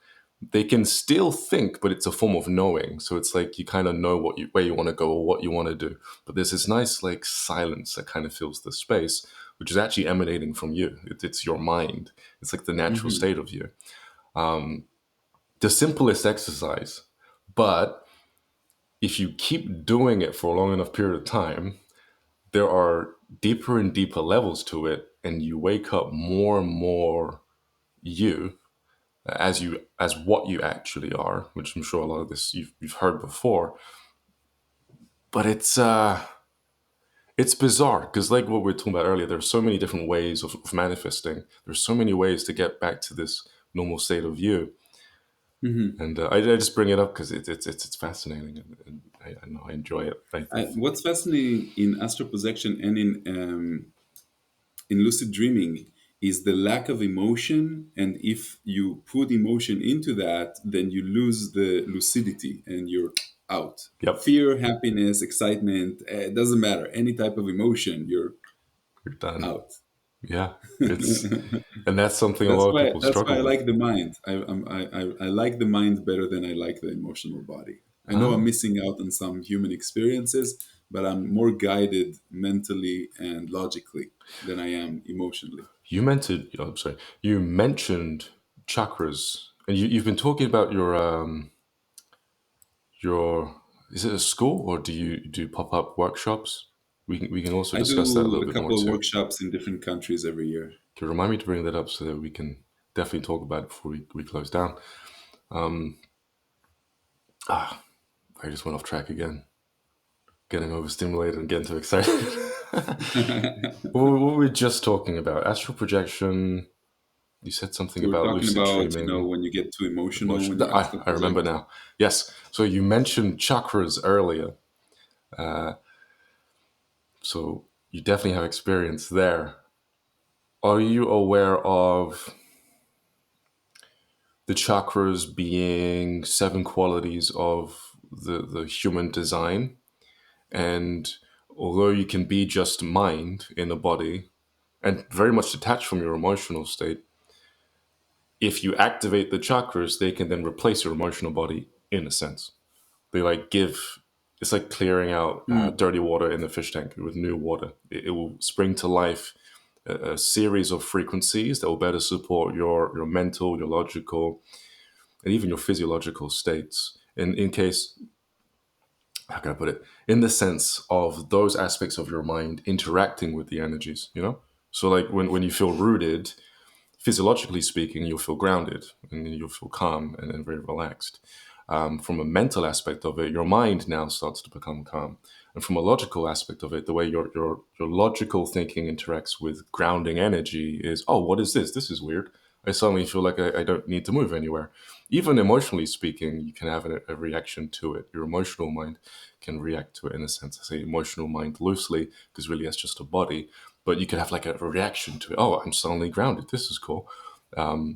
They can still think, but it's a form of knowing. So it's like you kind of know where you want to go or what you want to do. But there's this nice like silence that kind of fills the space, which is actually emanating from you. It's your mind. It's like the natural Hmm. state of you. The simplest exercise, but if you keep doing it for a long enough period of time, there are deeper and deeper levels to it, and you wake up more and more you as what you actually are, which I'm sure a lot of this you've heard before. But it's bizarre because, like what we were talking about earlier, there's so many different ways of manifesting. There's so many ways to get back to this normal state of you. Hmm. And I just bring it up because it's fascinating, and I know I enjoy it. What's fascinating in astral projection and in lucid dreaming is the lack of emotion, and if you put emotion into that, then you lose the lucidity and you're out. Yep, Fear, happiness, excitement, it doesn't matter. Any type of emotion, you're you're done. out. Yeah, it's and that's something a lot of people That's why struggle I with. like the mind. I like the mind better than I like the emotional body. I know I'm Ah, missing out on some human experiences, but I'm more guided mentally and logically than I am emotionally. I'm sorry, you mentioned chakras, and you've been talking about your is it a school or do you pop up workshops? We can also I discuss that a do little a bit more couple of too. workshops in different countries every year. Can you remind me to bring that up so that we can definitely talk about it before we close down? I just went off track again, getting overstimulated and getting too excited. What were we just talking about? Astral projection. You said something We were about talking lucid about, dreaming, when you get too emotional emotion. when you astral I remember project. now. Yes. So you mentioned chakras earlier. So you definitely have experience there. Are you aware of the chakras being seven qualities of the human design? And although you can be just mind in a body and very much detached from your emotional state, if you activate the chakras, they can then replace your emotional body in a sense. They like give, it's like clearing out Hmm. dirty water in the fish tank with new water. It will spring to life a series of frequencies that will better support your mental, your logical, and even your physiological states. In case, how can I put it? In the sense of those aspects of your mind interacting with the energies, you know? So, like when you feel rooted, physiologically speaking, you'll feel grounded and you'll feel calm and very relaxed. From a mental aspect of it, your mind now starts to become calm. And from a logical aspect of it, the way your logical thinking interacts with grounding energy is, oh, what is this? This is weird. I suddenly feel like I don't need to move anywhere. Even emotionally speaking, you can have a reaction to it. Your emotional mind can react to it in a sense. I say emotional mind loosely because really that's just a body. But you could have like a reaction to it. Oh, I'm suddenly grounded. This is cool. Hmm.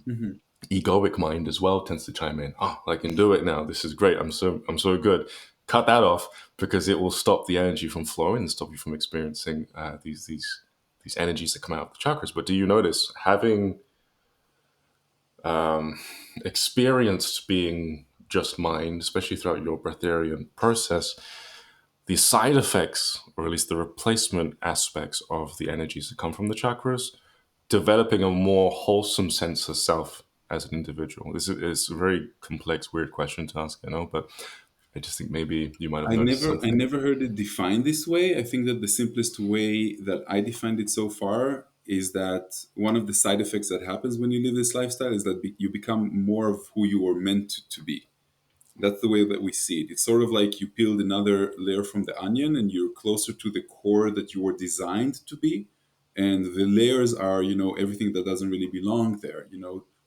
Egoic mind as well tends to chime in. Oh, I can do it now. This is great. I'm so good. Cut that off because it will stop the energy from flowing and stop you from experiencing these energies that come out of the chakras. But do you notice having experienced being just mind, especially throughout your breatharian process, the side effects, or at least the replacement aspects of the energies that come from the chakras, developing a more wholesome sense of self as an individual? This is a very complex, weird question to ask, I know, but I just think maybe you might have noticed I something. never heard it defined this way. I think that the simplest way that I defined it so far is that one of the side effects that happens when you live this lifestyle is that you become more of who you were meant to be. That's the way that we see it. It's sort of like you peeled another layer from the onion and you're closer to the core that you were designed to be. And the layers are, everything that doesn't really belong there,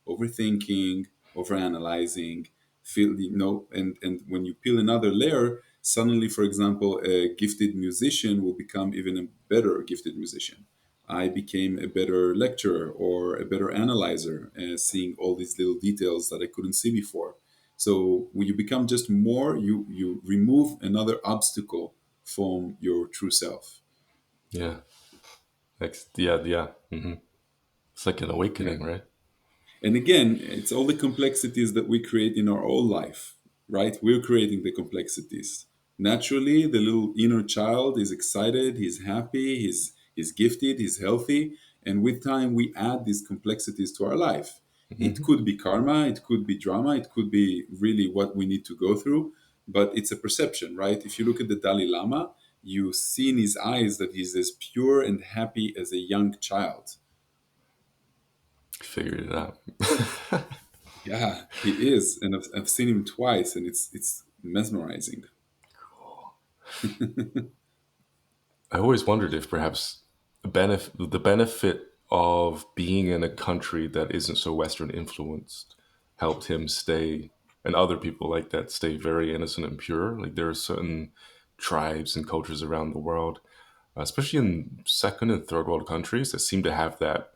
overthinking, overanalyzing, and when you peel another layer, Suddenly, for example, a gifted musician will become even a better gifted musician. I became a better lecturer or a better analyzer, seeing all these little details that I couldn't see before. So when you become just more, you remove another obstacle from your true self. Yeah. Yeah, yeah. It's like an Yeah. awakening, right? And again, it's all the complexities that we create in our own life, right? We're creating the complexities. Naturally, the little inner child is excited, he's happy, he's gifted, he's healthy. And with time, we add these complexities to our life. It Hmm. could be karma, it could be drama, it could be really what we need to go through, but it's a perception, right? If you look at the Dalai Lama, you see in his eyes that he's as pure and happy as a young child. Figured it out. Yeah, he is, and I've seen him twice, and it's mesmerizing. I always wondered if perhaps the benefit of being in a country that isn't so Western influenced helped him stay, and other people like that stay very innocent and pure. Like there are certain tribes and cultures around the world, especially in second and third world countries, that seem to have that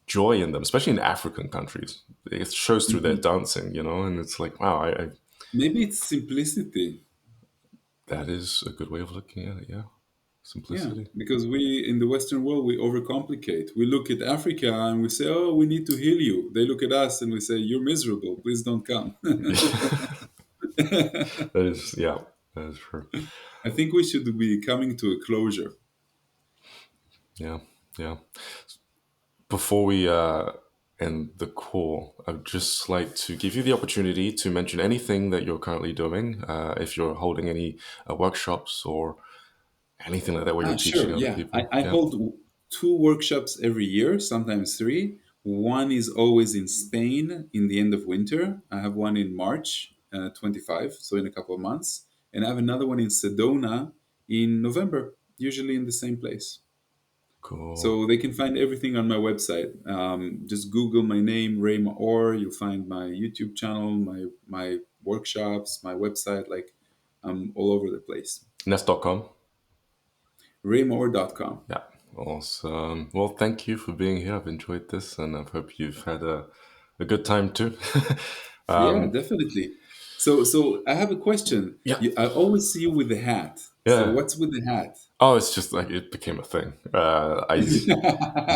joy in them, especially in African countries. It shows through their Mhm. dancing, and it's like, wow, Maybe it's simplicity. that is a good way of looking at it. Yeah, Yeah, simplicity. because we in the Western world we overcomplicate. We look at Africa and we say, "Oh, we need to heal you." They look at us and we say, "You're miserable. Please don't come." That is, yeah, that is true. I think we should be coming to a closure. Yeah, yeah. Before we end the call, I'd just like to give you the opportunity to mention anything that you're currently doing. If you're holding any workshops or anything like that where you're Sure. teaching other Yeah, I, people. I Yeah, hold two workshops every year, sometimes three. One is always in Spain in the end of winter. I have one in March 25, so in a couple of months. And I have another one in Sedona in November, usually in the same place. cool. So they can find everything on my website. Just Google my name, Ray Maor. You'll find my YouTube channel, my workshops, my website. Like I'm all over the place. Nest.com. RayMaor.com. Yeah, awesome. Well, thank you for being here. I've enjoyed this and I hope you've had a good time too. Yeah, um, definitely. So I have a question. yeah, I always see you with the hat. So yeah. what's with the hat? Oh, it's just like it became a thing.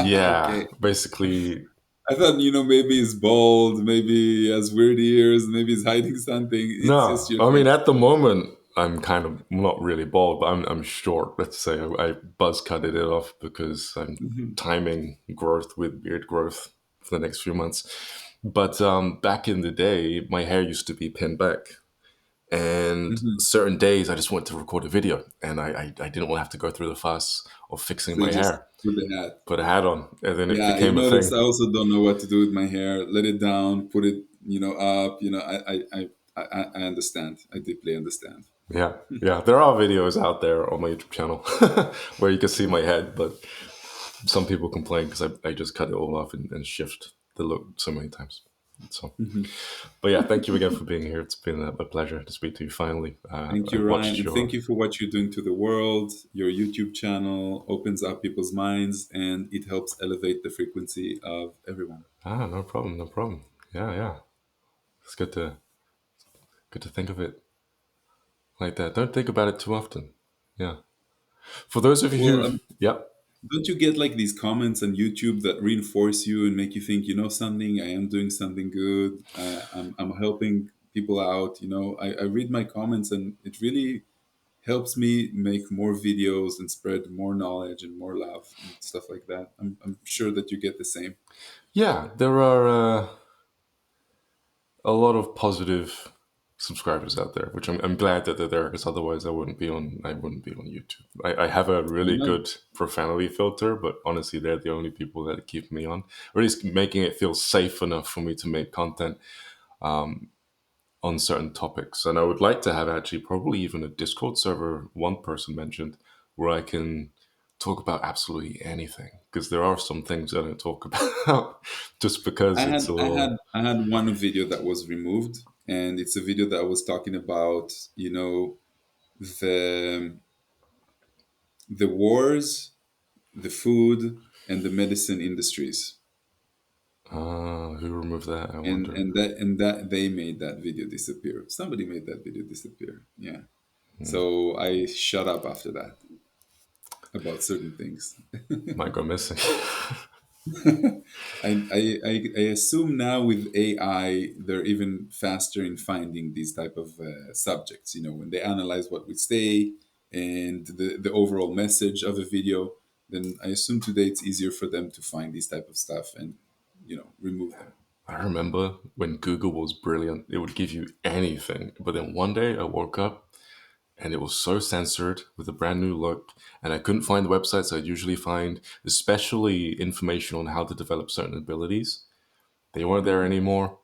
Yeah, Okay. basically, I thought, maybe he's bald, maybe he has weird ears, maybe he's hiding something. It's just no. your I mean, thing. at the moment, I'm kind of not really bald, but I'm short. Let's say I buzz cutted it off because I'm Mhm, timing growth with beard growth for the next few months. But back in the day, my hair used to be pinned back. And mhm. certain days, I just wanted to record a video, and I didn't want to have to go through the fuss of fixing So you my just hair. put the hat. Put a hat on, and then it Yeah, you became a notice I thing. also don't know what to do with my hair. Let it down, put it, up. I understand. I deeply understand. Yeah, yeah. There are videos out there on my YouTube channel where you can see my head, but some people complain because I just cut it all off and shift the look so many times. So, Mhm. but yeah, thank you again for being here. It's been a pleasure to speak to you finally. Thank I you, Ryan, watched and thank your you for what you're doing to the world. Your YouTube channel opens up people's minds and it helps elevate the frequency of everyone. no problem, no problem. Yeah, yeah. It's good to think of it like that. Don't think about it too often. Yeah. For those of you Well, who, yeah, don't you get like these comments on YouTube that reinforce you and make you think, you know something, I am doing something good, I'm helping people out. I read my comments and it really helps me make more videos and spread more knowledge and more love and stuff like that. I'm sure that you get the same. yeah, there are a lot of positive subscribers out there, which I'm glad that they're there because otherwise I wouldn't be on YouTube. I have a I really know. good profanity filter, but honestly, they're the only people that keep me on, or at least making it feel safe enough for me to make content on certain topics. And I would like to have actually probably even a Discord server. One person mentioned where I can talk about absolutely anything because there are some things I don't talk about just I because had it's a I had little. I had one video that was removed, and it's a video that I was talking about, the the wars, the food, and the medicine industries. Who removed that? I and wonder. and that they made that video disappear. Somebody made that video disappear. Yeah. So I shut up after that about certain things. Might go missing. I assume now with AI they're even faster in finding these type of subjects. When they analyze what we say and the overall message of a video, then I assume today it's easier for them to find these type of stuff and remove them. I remember when Google was brilliant, it would give you anything. But then one day I woke up and it was so censored with a brand new look, and I couldn't find the websites I'd usually find, especially information on how to develop certain abilities. They weren't there Mhm. anymore.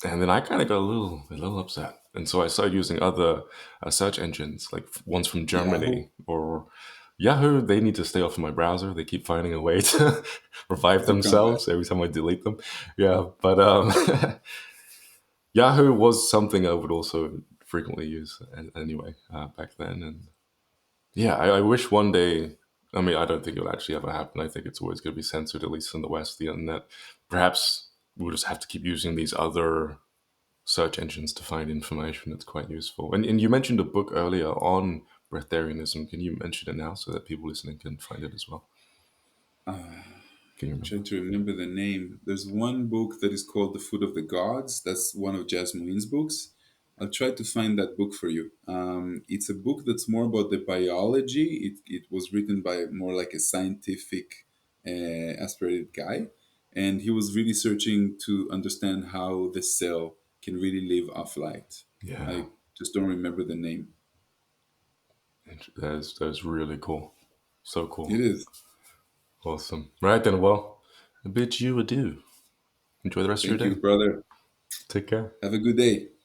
And then I kind of got a little upset. And so I started using other search engines, like ones from Yahoo Germany or Yahoo. They need to stay off of my browser. They keep finding a way to revive to come back. themselves every time I delete them. Yeah, but Yahoo was something I would also frequently use anyway back then. And yeah, I wish one day. I mean, I don't think it will actually ever happen. I think it's always going to be censored, at least in the West, the internet. Perhaps we'll just have to keep using these other search engines to find information that's quite useful. And you mentioned a book earlier on breatharianism. Can you mention it now so that people listening can find it as well? Can you I'm remember? trying to remember the name. There's one book that is called The Food of the Gods. That's one of Jasmine's books. I'll try to find that book for you. It's a book that's more about the biology. It was written by more like a scientific, aspirated guy. And he was really searching to understand how the cell can really live off light. Yeah, I just don't remember the name. that's really cool. So It cool. is. Awesome. Right then, well, I bid you adieu. Enjoy the rest of your Thank you, day. brother. Take care. Have a good day.